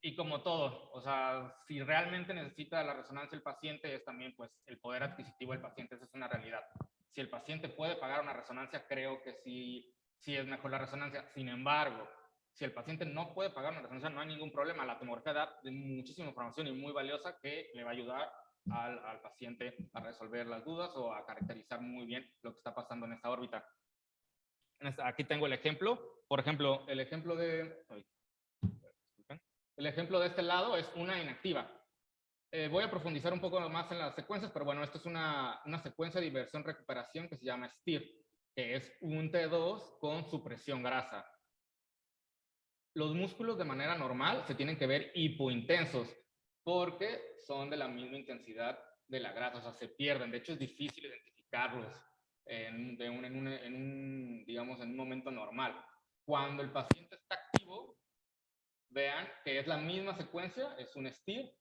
Y como todo, o sea, si realmente necesita la resonancia el paciente, es también pues el poder adquisitivo del paciente, esa es una realidad. Si el paciente puede pagar una resonancia, creo que sí es mejor la resonancia. Sin embargo, si el paciente no puede pagar una resonancia, no hay ningún problema. La tomografía da muchísima información y muy valiosa que le va a ayudar al paciente a resolver las dudas o a caracterizar muy bien lo que está pasando en esta órbita. Aquí tengo el ejemplo. Por ejemplo, el ejemplo de este lado es una inactiva. Voy a profundizar un poco más en las secuencias, pero bueno, esto es una secuencia de inversión-recuperación que se llama STIR, que es un T2 con supresión grasa. Los músculos de manera normal se tienen que ver hipointensos porque son de la misma intensidad de la grasa, o sea, se pierden. De hecho, es difícil identificarlos digamos, en un momento normal. Cuando el paciente está activo, vean que es la misma secuencia, es un STIR,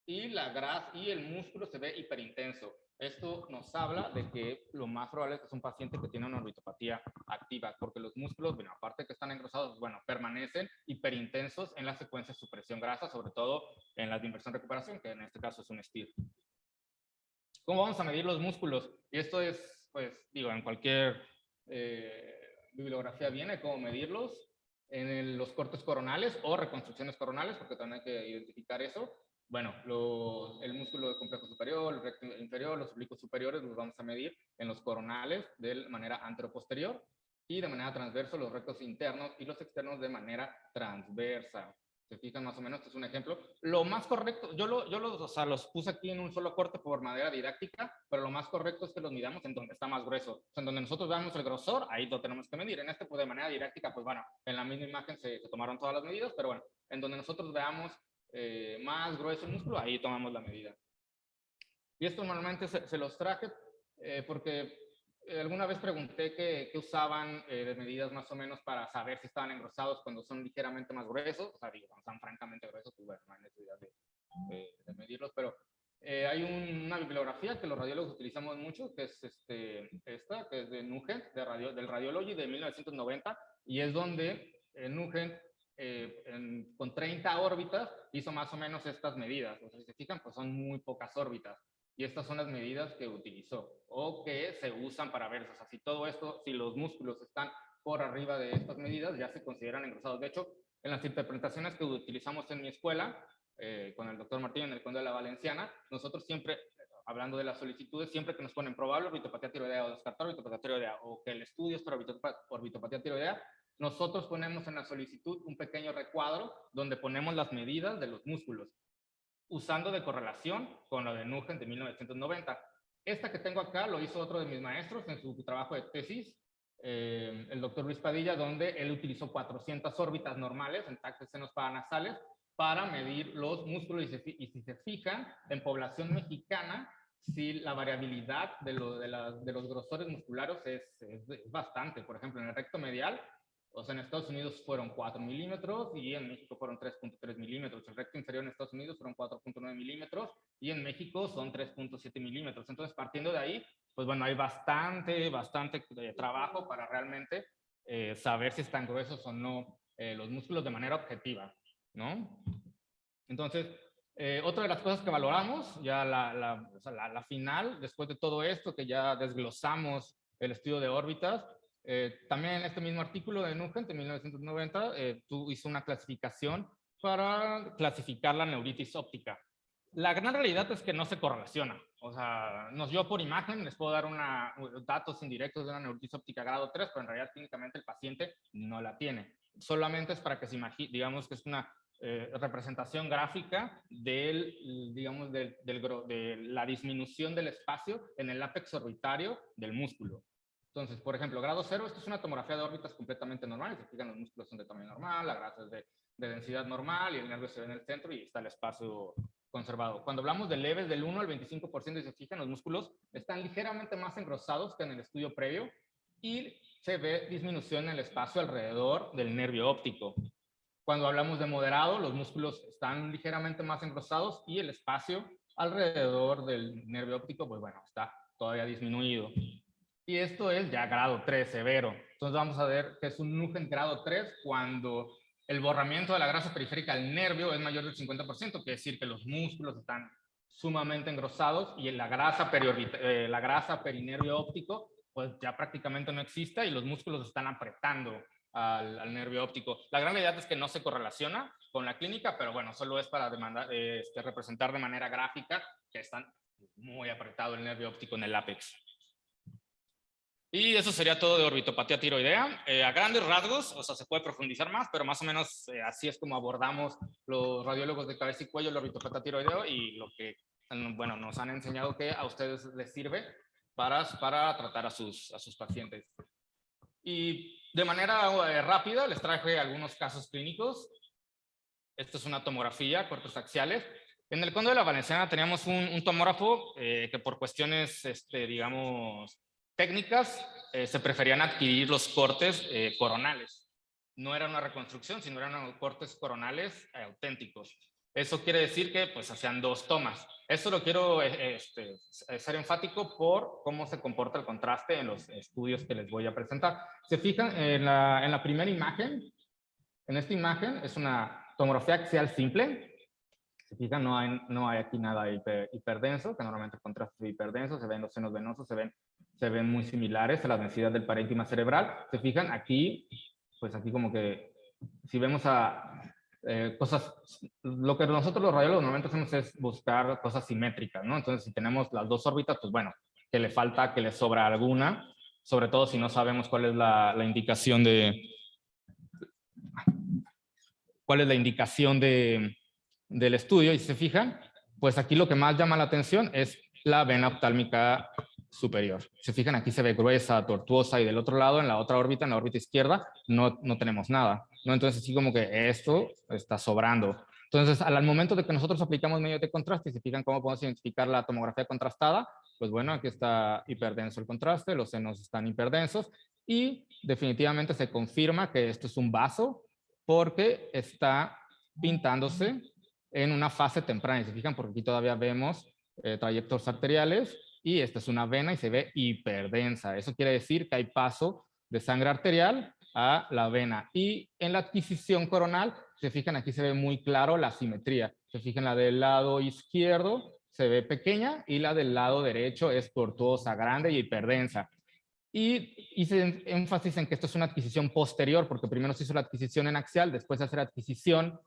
y la grasa y el músculo se ve hiperintenso. Esto nos habla de que lo más probable es que es un paciente que tiene una orbitopatía activa, porque los músculos, bueno, aparte de que están engrosados, bueno, permanecen hiperintensos en la secuencia de supresión grasa, sobre todo en la de inversión-recuperación, que en este caso es un STIR. ¿Cómo vamos a medir los músculos? Y esto es, pues, digo, en cualquier bibliografía viene cómo medirlos. En los cortes coronales o reconstrucciones coronales, porque también hay que identificar eso. Bueno, el músculo del complejo superior, el recto inferior, los oblicuos superiores los vamos a medir en los coronales de manera anteroposterior y de manera transversa los rectos internos y los externos de manera transversa. Se fijan más o menos, este es un ejemplo. Lo más correcto, o sea, los puse aquí en un solo corte por manera didáctica, pero lo más correcto es que los midamos en donde está más grueso. O sea, en donde nosotros veamos el grosor, ahí lo tenemos que medir. En este, pues de manera didáctica, pues bueno, en la misma imagen se tomaron todas las medidas, pero bueno, en donde nosotros veamos más grueso el músculo, ahí tomamos la medida. Y esto normalmente se los traje porque alguna vez pregunté qué usaban de medidas más o menos para saber si estaban engrosados cuando son ligeramente más gruesos. O sea, digo, cuando están francamente gruesos, pues bueno, no hay necesidad de medirlos, pero hay una bibliografía que los radiólogos utilizamos mucho, que es esta, que es de Nugent, del Radiology de 1990, y es donde Nugent, con 30 órbitas, hizo más o menos estas medidas. O sea, si se fijan, pues son muy pocas órbitas. Y estas son las medidas que utilizó o que se usan para ver. O sea, si todo esto, si los músculos están por arriba de estas medidas, ya se consideran engrosados. De hecho, en las interpretaciones que utilizamos en mi escuela, con el doctor Martín en el Conde de la Valenciana, nosotros siempre, hablando de las solicitudes, siempre que nos ponen probable orbitopatía tiroidea o descartar orbitopatía tiroidea o que el estudio es para orbitopatía tiroidea, nosotros ponemos en la solicitud un pequeño recuadro donde ponemos las medidas de los músculos, usando de correlación con la de Nugent de 1990. Esta que tengo acá lo hizo otro de mis maestros en su trabajo de tesis, el doctor Luis Padilla, donde él utilizó 400 órbitas normales en taxes senos paranasales para medir los músculos y si se fijan, en población mexicana, si la variabilidad de los grosores musculares es bastante. Por ejemplo, en el recto medial, o sea, en Estados Unidos fueron 4 milímetros y en México fueron 3.3 milímetros. El recto inferior en Estados Unidos fueron 4.9 milímetros y en México son 3.7 milímetros. Entonces, partiendo de ahí, pues bueno, hay bastante trabajo para realmente saber si están gruesos o no los músculos de manera objetiva, ¿no? Entonces, otra de las cosas que valoramos, ya o sea, la final, después de todo esto, que ya desglosamos el estudio de órbitas, también en este mismo artículo de Nugent de 1990, tú hizo una clasificación para clasificar la neuritis óptica. La gran realidad es que no se correlaciona. O sea, yo por imagen les puedo dar datos indirectos de una neuritis óptica grado 3, pero en realidad clínicamente el paciente no la tiene. Solamente es para que se imagine, digamos que es una representación gráfica digamos, de la disminución del espacio en el ápex orbitario del músculo. Entonces, por ejemplo, grado 0, esto es una tomografía de órbitas completamente normal. Se fijan, los músculos son de tamaño normal, la grasa es de densidad normal y el nervio se ve en el centro y está el espacio conservado. Cuando hablamos de leves del 1 al 25%, y se fijan, los músculos están ligeramente más engrosados que en el estudio previo y se ve disminución en el espacio alrededor del nervio óptico. Cuando hablamos de moderado, los músculos están ligeramente más engrosados y el espacio alrededor del nervio óptico, pues bueno, está todavía disminuido. Y esto es ya grado 3, severo. Entonces vamos a ver que es un Nugent grado 3 cuando el borramiento de la grasa periférica al nervio es mayor del 50%, quiere decir que los músculos están sumamente engrosados y la grasa perinervio óptico pues ya prácticamente no existe y los músculos están apretando al nervio óptico. La gran realidad es que no se correlaciona con la clínica, pero bueno, solo es para representar de manera gráfica que están muy apretado el nervio óptico en el ápex. Y eso sería todo de orbitopatía tiroidea. A grandes rasgos, o sea, se puede profundizar más, pero más o menos así es como abordamos los radiólogos de cabeza y cuello el orbitopatía tiroideo y lo que, bueno, nos han enseñado que a ustedes les sirve para tratar a sus pacientes. Y de manera rápida les traje algunos casos clínicos. Esta es una tomografía, cortes axiales. En el Conde de la Valenciana teníamos un tomógrafo que por cuestiones, digamos, técnicas, se preferían adquirir los cortes coronales. No era una reconstrucción, sino eran cortes coronales auténticos. Eso quiere decir que pues hacían 2 tomas. Eso lo quiero ser enfático por cómo se comporta el contraste en los estudios que les voy a presentar. Se fijan en la primera imagen. En esta imagen es una tomografía axial simple. Se fijan, no hay aquí nada hiperdenso, que normalmente el contraste es hiperdenso. Se ven los senos venosos, se ven muy similares a la densidad del parénquima cerebral. Se fijan aquí, pues aquí como que si vemos cosas, lo que nosotros los radiólogos normalmente hacemos es buscar cosas simétricas, ¿no? Entonces, si tenemos las 2 órbitas, pues bueno, que le falta, que le sobra alguna, sobre todo si no sabemos cuál es la indicación del estudio. Y si se fijan, pues aquí lo que más llama la atención es la vena oftálmica superior. Se fijan, aquí se ve gruesa, tortuosa, y del otro lado, en la otra órbita, en la órbita izquierda, no tenemos nada, ¿no? Entonces, así como que esto está sobrando. Entonces, al momento de que nosotros aplicamos medio de contraste, y se fijan cómo podemos identificar la tomografía contrastada, pues bueno, aquí está hiperdenso el contraste, los senos están hiperdensos, y definitivamente se confirma que esto es un vaso, porque está pintándose en una fase temprana. Y se fijan, porque aquí todavía vemos trayectos arteriales, y esta es una vena y se ve hiperdensa. Eso quiere decir que hay paso de sangre arterial a la vena. Y en la adquisición coronal, se fijan, aquí se ve muy claro la simetría. Se fijan, la del lado izquierdo se ve pequeña y la del lado derecho es tortuosa, grande y hiperdensa. Y hice énfasis en que esto es una adquisición posterior, porque primero se hizo la adquisición en axial, después se hace la adquisición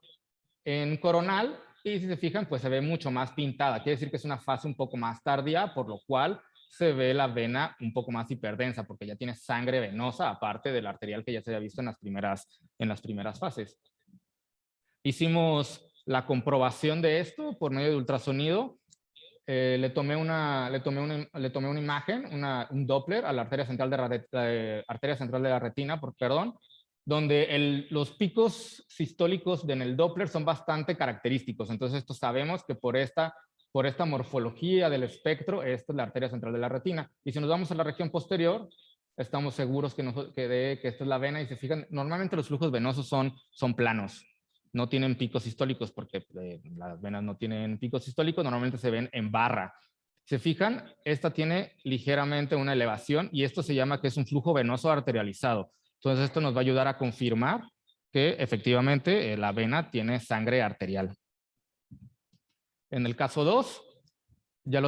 en coronal, y si se fijan, pues se ve mucho más pintada. Quiere decir que es una fase un poco más tardía, por lo cual se ve la vena un poco más hiperdensa, porque ya tiene sangre venosa, aparte del arterial que ya se había visto en las primeras fases. Hicimos la comprobación de esto por medio de ultrasonido. Le tomé una imagen, un Doppler a la arteria central de la retina, donde los picos sistólicos en el Doppler son bastante característicos. Entonces, esto sabemos que por esta morfología del espectro, esta es la arteria central de la retina. Y si nos vamos a la región posterior, estamos seguros que esta es la vena. Y se fijan, normalmente los flujos venosos son planos. No tienen picos sistólicos porque las venas no tienen picos sistólicos, normalmente se ven en barra. Se fijan, esta tiene ligeramente una elevación y esto se llama que es un flujo venoso arterializado. Entonces esto nos va a ayudar a confirmar que efectivamente la vena tiene sangre arterial. En el caso 2, ya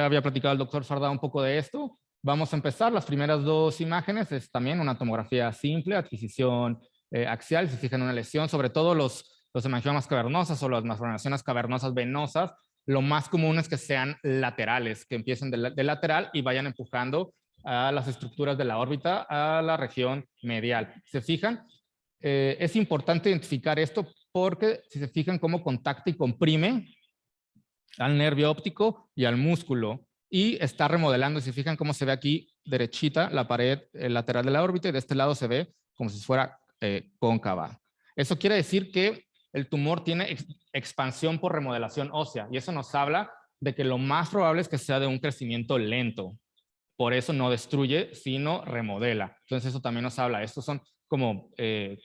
había platicado el doctor Sardá un poco de esto. Vamos a empezar. Las primeras 2 imágenes es también una tomografía simple, adquisición axial. Si se fijan, una lesión, sobre todo los hemangiomas cavernosas o las malformaciones cavernosas venosas, lo más común es que sean laterales, que empiecen de lateral y vayan empujando a las estructuras de la órbita a la región medial. ¿Se fijan? Es importante identificar esto porque si se fijan cómo contacta y comprime al nervio óptico y al músculo y está remodelando. Si se fijan cómo se ve aquí derechita la pared lateral de la órbita y de este lado se ve como si fuera cóncava. Eso quiere decir que el tumor tiene expansión por remodelación ósea y eso nos habla de que lo más probable es que sea de un crecimiento lento. Por eso no destruye, sino remodela. Entonces eso también nos habla. Estos son como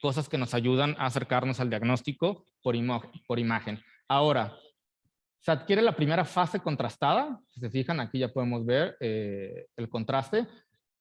cosas que nos ayudan a acercarnos al diagnóstico por imagen. Ahora, se adquiere la primera fase contrastada. Si se fijan, aquí ya podemos ver el contraste.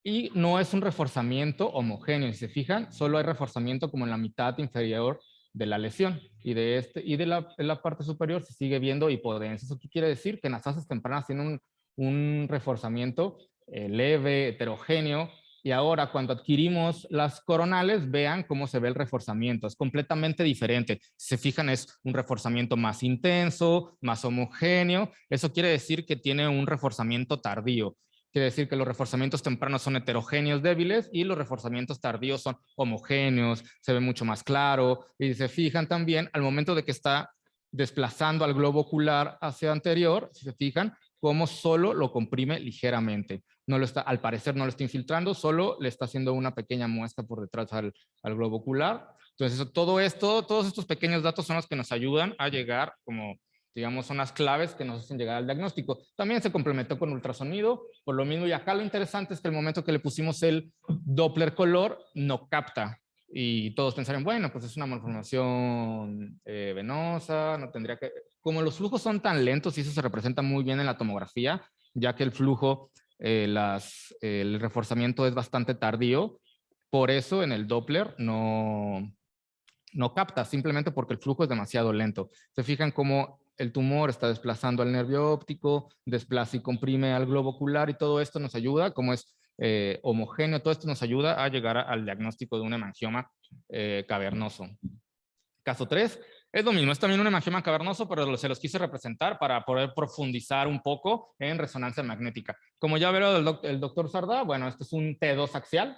Y no es un reforzamiento homogéneo. Si se fijan, solo hay reforzamiento como en la mitad inferior de la lesión. Y de la parte superior se sigue viendo hipodencia. ¿Eso qué quiere decir? Que en las fases tempranas tiene un reforzamiento leve, heterogéneo. Y ahora cuando adquirimos las coronales, vean cómo se ve el reforzamiento. Es completamente diferente. Si se fijan, es un reforzamiento más intenso, más homogéneo. Eso quiere decir que tiene un reforzamiento tardío. Quiere decir que los reforzamientos tempranos son heterogéneos, débiles, y los reforzamientos tardíos son homogéneos, se ve mucho más claro. Y se fijan también, al momento de que está desplazando al globo ocular hacia anterior, si se fijan, cómo solo lo comprime ligeramente. No lo está, al parecer no lo está infiltrando, solo le está haciendo una pequeña muestra por detrás al globo ocular. Entonces, todos estos pequeños datos son los que nos ayudan a llegar, como digamos, son las claves que nos hacen llegar al diagnóstico. También se complementó con ultrasonido, por lo mismo, y acá lo interesante es que el momento que le pusimos el Doppler color, no capta. Y todos pensaron, bueno, pues es una malformación venosa, no tendría que... Como los flujos son tan lentos, y eso se representa muy bien en la tomografía, ya que el flujo, el reforzamiento es bastante tardío, por eso en el Doppler no capta, simplemente porque el flujo es demasiado lento. Se fijan cómo el tumor está desplazando al nervio óptico, desplaza y comprime al globo ocular, y todo esto nos ayuda, como es homogéneo, todo esto nos ayuda a llegar al diagnóstico de un hemangioma cavernoso. Caso 3, es lo mismo, es también un hemangioma cavernoso, pero se los quise representar para poder profundizar un poco en resonancia magnética. Como ya verá el doctor Sardá, bueno, este es un T2 axial.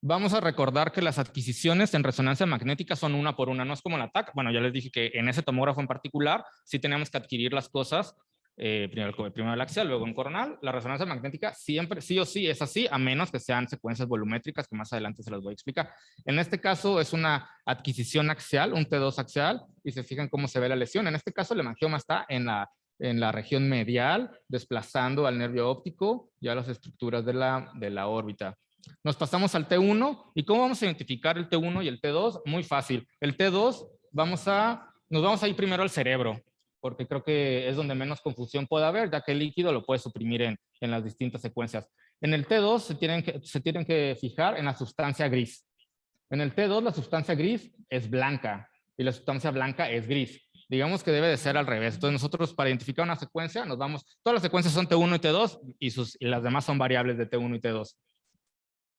Vamos a recordar que las adquisiciones en resonancia magnética son una por una, no es como la TAC. Bueno, ya les dije que en ese tomógrafo en particular sí tenemos que adquirir las cosas, primero el axial, luego un coronal. La resonancia magnética siempre, sí o sí, es así, a menos que sean secuencias volumétricas, que más adelante se las voy a explicar. En este caso es una adquisición axial, un T2 axial, y se fijan cómo se ve la lesión. En este caso el hemangioma está en la región medial, desplazando al nervio óptico y a las estructuras de la órbita. Nos pasamos al T1. ¿Y cómo vamos a identificar el T1 y el T2? Muy fácil. El T2, nos vamos a ir primero al cerebro, porque creo que es donde menos confusión puede haber, ya que el líquido lo puede suprimir en las distintas secuencias. En el T2 se tienen que fijar en la sustancia gris. En el T2 la sustancia gris es blanca y la sustancia blanca es gris. Digamos que debe de ser al revés. Entonces nosotros, para identificar una secuencia, todas las secuencias son T1 y T2 y las demás son variables de T1 y T2.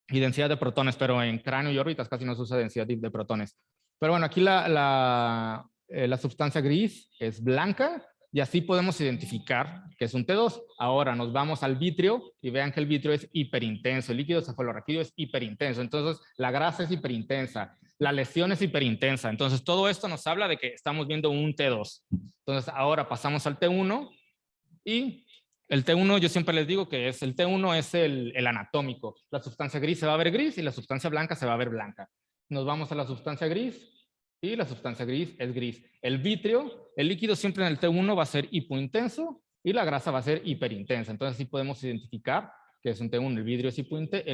Y densidad de protones, pero en cráneo y órbitas casi no se usa densidad de protones. Pero bueno, aquí la sustancia gris es blanca y así podemos identificar que es un T2. Ahora nos vamos al vítreo y vean que el vítreo es hiperintenso, el líquido cefalorraquídeo es hiperintenso, entonces la grasa es hiperintensa, la lesión es hiperintensa, entonces todo esto nos habla de que estamos viendo un T2. Entonces ahora pasamos al T1 y el T1, yo siempre les digo que el T1 es el anatómico. La sustancia gris se va a ver gris y la sustancia blanca se va a ver blanca. Nos vamos a la sustancia gris y la sustancia gris es gris. El vítreo, el líquido siempre en el T1 va a ser hipointenso y la grasa va a ser hiperintensa. Entonces sí podemos identificar que es un T1, el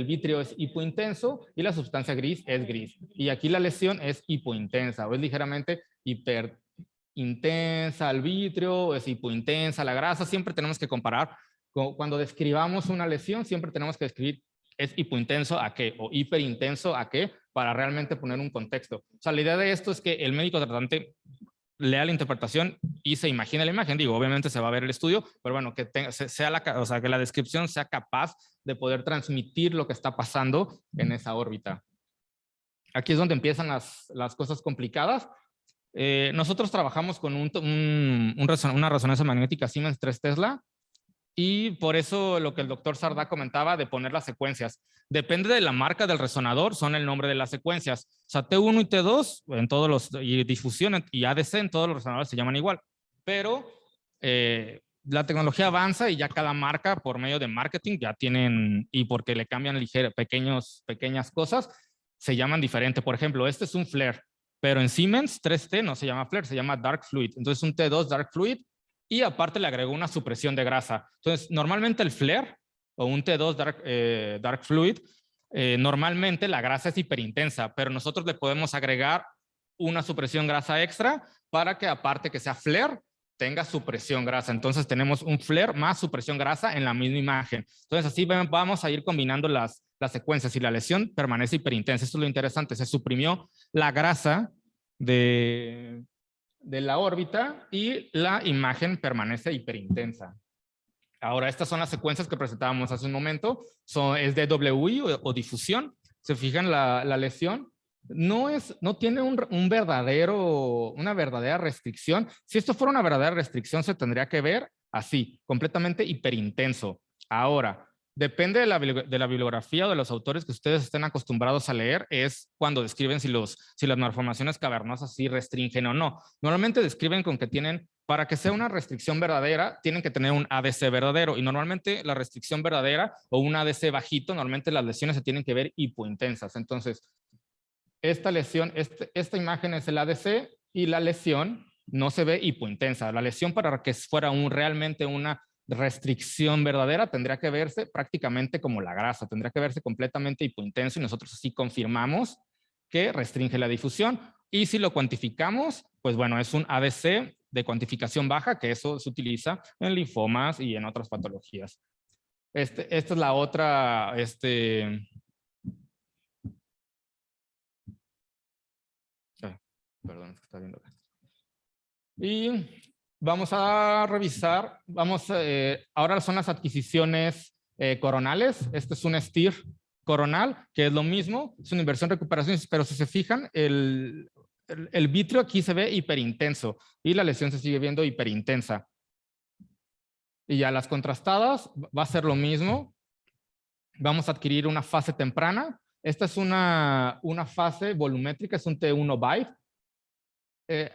vítreo es hipointenso y la sustancia gris es gris. Y aquí la lesión es hipointensa o es ligeramente hiperintensa, el vítreo, es hipointensa, la grasa. Siempre tenemos que comparar. Cuando describamos una lesión, siempre tenemos que describir es hipointenso a qué o hiperintenso a qué, para realmente poner un contexto. O sea, la idea de esto es que el médico tratante lea la interpretación y se imagine la imagen. Digo, obviamente se va a ver el estudio, pero bueno, que o sea, que la descripción sea capaz de poder transmitir lo que está pasando en esa órbita. Aquí es donde empiezan las cosas complicadas. Nosotros trabajamos con una resonancia magnética Siemens 3 Tesla, y por eso lo que el doctor Sardá comentaba de poner las secuencias. Depende de la marca del resonador, son el nombre de las secuencias. O sea, T1 y T2, en todos los, y difusión y ADC en todos los resonadores se llaman igual. Pero la tecnología avanza y ya cada marca, por medio de marketing, ya tienen, y porque le cambian pequeñas cosas, se llaman diferente. Por ejemplo, este es un flare, pero en Siemens 3T no se llama flare, se llama dark fluid. Entonces un T2 dark fluid, y aparte le agregó una supresión de grasa. Entonces, normalmente el flare o un T2 dark fluid, normalmente la grasa es hiperintensa, pero nosotros le podemos agregar una supresión grasa extra para que aparte que sea flare, tenga supresión grasa. Entonces tenemos un flare más supresión grasa en la misma imagen. Entonces así vamos a ir combinando las secuencias y la lesión permanece hiperintensa. Esto es lo interesante, se suprimió la grasa de la órbita y la imagen permanece hiperintensa. Ahora, estas son las secuencias que presentábamos hace un momento. Es DWI o difusión. Se fijan, la lesión no tiene una verdadera restricción. Si esto fuera una verdadera restricción, se tendría que ver así, completamente hiperintenso. Ahora, depende de la bibliografía o de los autores que ustedes estén acostumbrados a leer, es cuando describen si las malformaciones cavernosas sí restringen o no. Normalmente describen con que tienen, para que sea una restricción verdadera, tienen que tener un ADC verdadero, y normalmente la restricción verdadera o un ADC bajito, normalmente las lesiones se tienen que ver hipointensas. Entonces, esta lesión, esta imagen es el ADC y la lesión no se ve hipointensa. La lesión, para que fuera realmente una restricción verdadera, tendría que verse prácticamente como la grasa, tendría que verse completamente hipointenso, y nosotros así confirmamos que restringe la difusión. Y si lo cuantificamos, pues bueno, es un ADC de cuantificación baja, que eso se utiliza en linfomas y en otras patologías. Esta es la otra, perdón, es que está viendo acá. Y vamos a revisar, ahora son las adquisiciones coronales. Este es un STIR coronal, que es lo mismo, es una inversión recuperación, pero si se fijan, el vítreo aquí se ve hiperintenso y la lesión se sigue viendo hiperintensa. Y ya las contrastadas va a ser lo mismo. Vamos a adquirir una fase temprana. Esta es una fase volumétrica, es un T1 byte.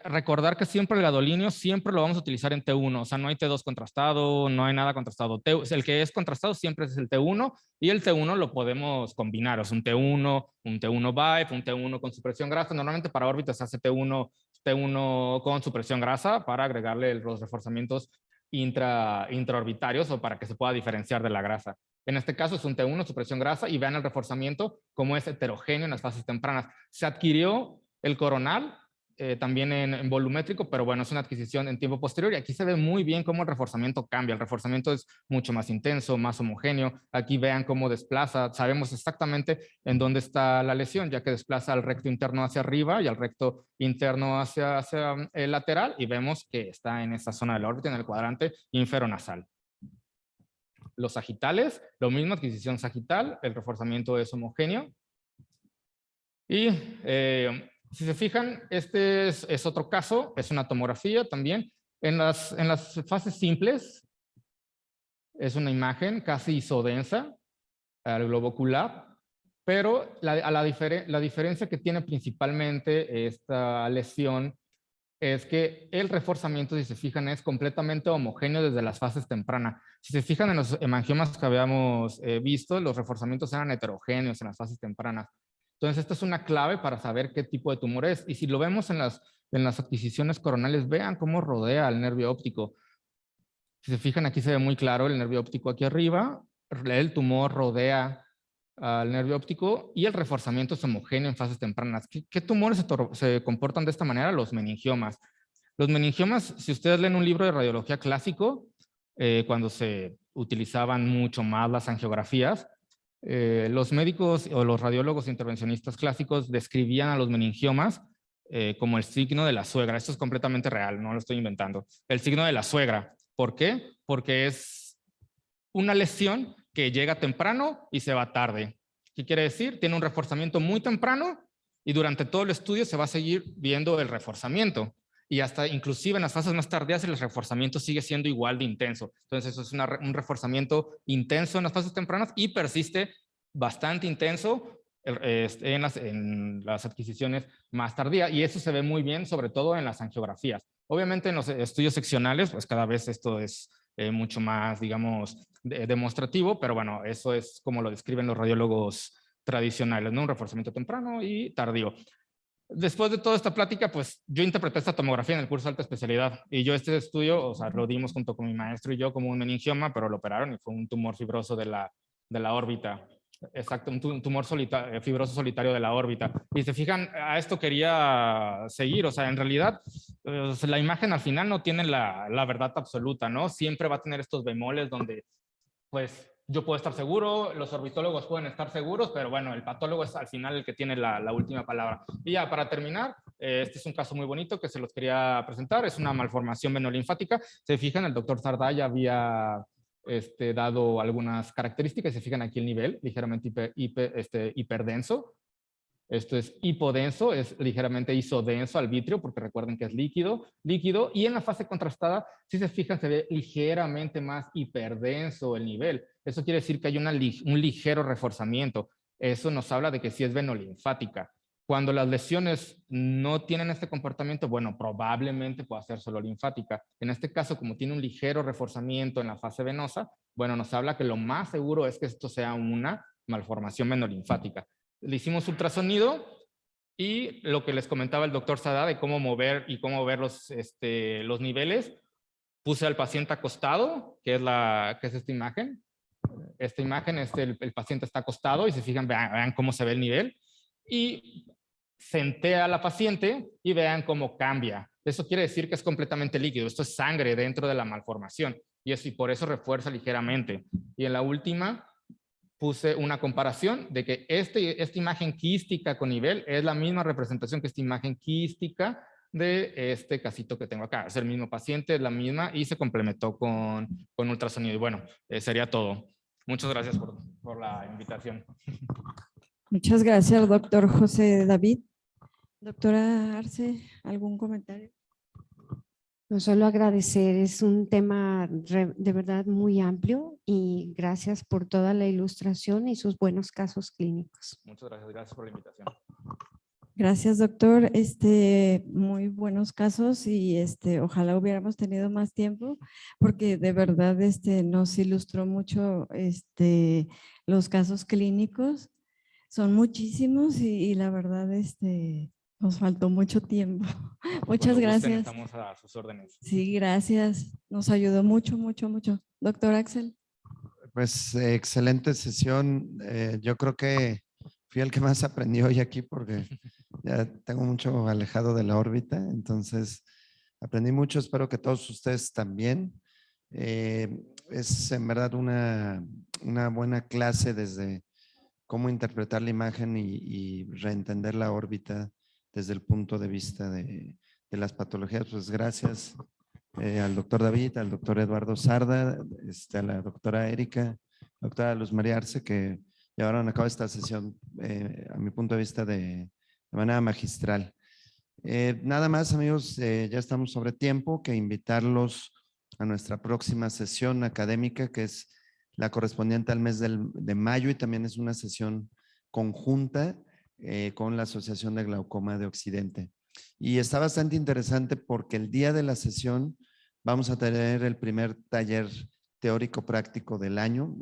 Recordar que siempre el gadolinio siempre lo vamos a utilizar en T1, o sea, no hay T2 contrastado, no hay nada contrastado. El que es contrastado siempre es el T1, y el T1 lo podemos combinar, o sea, un T1 byte, un T1 con supresión grasa. Normalmente para órbitas se hace T1 con supresión grasa para agregarle los reforzamientos intraorbitarios o para que se pueda diferenciar de la grasa. En este caso es un T1 supresión grasa, y vean el reforzamiento como es heterogéneo en las fases tempranas. Se adquirió el coronal también en volumétrico, pero bueno, es una adquisición en tiempo posterior, y aquí se ve muy bien cómo el reforzamiento cambia. El reforzamiento es mucho más intenso, más homogéneo. Aquí vean cómo desplaza, sabemos exactamente en dónde está la lesión, ya que desplaza al recto interno hacia arriba y al recto interno hacia el lateral, y vemos que está en esa zona de la órbita, en el cuadrante inferonasal. Los sagitales, lo mismo, adquisición sagital, el reforzamiento es homogéneo. Y si se fijan, este es otro caso, es una tomografía también. En las fases simples, es una imagen casi isodensa al globo ocular, pero la diferencia que tiene principalmente esta lesión es que el reforzamiento, si se fijan, es completamente homogéneo desde las fases tempranas. Si se fijan en los hemangiomas que habíamos visto, los reforzamientos eran heterogéneos en las fases tempranas. Entonces, esta es una clave para saber qué tipo de tumor es. Y si lo vemos en las adquisiciones coronales, vean cómo rodea el nervio óptico. Si se fijan, aquí se ve muy claro el nervio óptico aquí arriba. El tumor rodea al nervio óptico y el reforzamiento es homogéneo en fases tempranas. ¿Qué tumores se comportan de esta manera? Los meningiomas. Los meningiomas, si ustedes leen un libro de radiología clásico, cuando se utilizaban mucho más las angiografías, Los médicos o los radiólogos intervencionistas clásicos describían a los meningiomas como el signo de la suegra. Esto es completamente real, no lo estoy inventando. El signo de la suegra. ¿Por qué? Porque es una lesión que llega temprano y se va tarde. ¿Qué quiere decir? Tiene un reforzamiento muy temprano y durante todo el estudio se va a seguir viendo el reforzamiento. Y hasta inclusive en las fases más tardías el reforzamiento sigue siendo igual de intenso. Entonces eso es un reforzamiento intenso en las fases tempranas y persiste bastante intenso en las adquisiciones más tardías. Y eso se ve muy bien, sobre todo en las angiografías. Obviamente en los estudios seccionales, pues cada vez esto es mucho más, digamos, demostrativo, pero bueno, eso es como lo describen los radiólogos tradicionales, ¿no? Un reforzamiento temprano y tardío. Después de toda esta plática, pues yo interpreté esta tomografía en el curso de alta especialidad y yo este estudio, o sea, lo dimos junto con mi maestro y yo como un meningioma, pero lo operaron y fue un tumor fibroso de la órbita. Exacto, un tumor fibroso solitario de la órbita. Y se fijan, a esto quería seguir, o sea, en realidad la imagen al final no tiene la verdad absoluta, ¿no? Siempre va a tener estos bemoles donde, pues, yo puedo estar seguro, los orbitólogos pueden estar seguros, pero bueno, el patólogo es al final el que tiene la última palabra. Y ya, para terminar, este es un caso muy bonito que se los quería presentar, es una malformación venolinfática. Se fijan, el doctor Sardá había dado algunas características, se fijan aquí el nivel, ligeramente hiperdenso. Esto es hipodenso, es ligeramente isodenso al vitrio, porque recuerden que es líquido, y en la fase contrastada, si se fijan, se ve ligeramente más hiperdenso el nivel. Eso quiere decir que hay un ligero reforzamiento. Eso nos habla de que sí es venolinfática. Cuando las lesiones no tienen este comportamiento, bueno, probablemente pueda ser solo linfática. En este caso, como tiene un ligero reforzamiento en la fase venosa, bueno, nos habla que lo más seguro es que esto sea una malformación venolinfática. Le hicimos ultrasonido y lo que les comentaba el doctor Sada de cómo mover y cómo ver los niveles, puse al paciente acostado, que es esta imagen. Esta imagen es el paciente está acostado y se fijan, vean cómo se ve el nivel. Y senté a la paciente y vean cómo cambia. Eso quiere decir que es completamente líquido. Esto es sangre dentro de la malformación y por eso refuerza ligeramente. Y en la última puse una comparación de que esta imagen quística con nivel es la misma representación que esta imagen quística de este casito que tengo acá. Es el mismo paciente, es la misma y se complementó con ultrasonido. Y bueno, sería todo. Muchas gracias por la invitación. Muchas gracias, doctor José David. Doctora Arce, ¿algún comentario? No solo agradecer, es un tema de verdad muy amplio y gracias por toda la ilustración y sus buenos casos clínicos. Muchas gracias por la invitación. Gracias, doctor. Muy buenos casos y ojalá hubiéramos tenido más tiempo porque de verdad nos ilustró mucho los casos clínicos. Son muchísimos y la verdad nos faltó mucho tiempo. Muchas Cuando gusten, gracias. estamos a sus órdenes. Sí, gracias. Nos ayudó mucho, mucho, mucho. Doctor Axel. Pues excelente sesión. Yo creo que fui el que más aprendió hoy aquí porque ya tengo mucho alejado de la órbita, entonces aprendí mucho, espero que todos ustedes también. Es en verdad una buena clase desde cómo interpretar la imagen y reentender la órbita desde el punto de vista de las patologías. Pues gracias al doctor David, al doctor Eduardo Sarda, a la doctora Erika, doctora Luz María Arce, que llevaron a cabo esta sesión, a mi punto de vista, de manera magistral. Nada más, amigos, ya estamos sobre tiempo, que invitarlos a nuestra próxima sesión académica, que es la correspondiente al mes de mayo, y también es una sesión conjunta con la Asociación de Glaucoma de Occidente. Y está bastante interesante porque el día de la sesión vamos a tener el primer taller teórico práctico del año.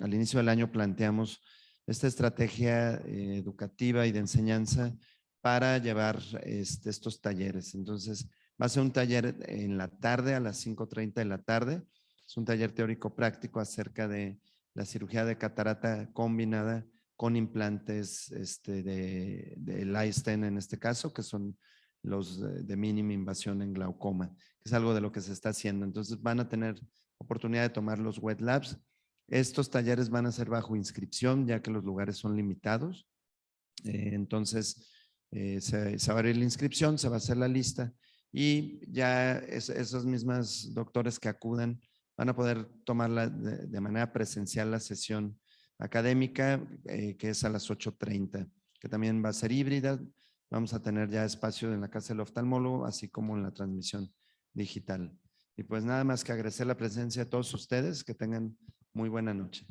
Al inicio del año planteamos esta estrategia educativa y de enseñanza para llevar estos talleres. Entonces, va a ser un taller en la tarde, a las 5:30 de la tarde. Es un taller teórico práctico acerca de la cirugía de catarata combinada con implantes de LightStent en este caso, que son los de mínima invasión en glaucoma, que es algo de lo que se está haciendo. Entonces van a tener oportunidad de tomar los wet labs Estos talleres van a ser bajo inscripción, ya que los lugares son limitados. Entonces, se va a abrir la inscripción, se va a hacer la lista y ya esos mismos doctores que acudan van a poder tomar de manera presencial la sesión académica, que es a las 8:30, que también va a ser híbrida. Vamos a tener ya espacio en la casa del oftalmólogo, así como en la transmisión digital. Y pues nada más que agradecer la presencia de todos ustedes, que tengan muy buena noche.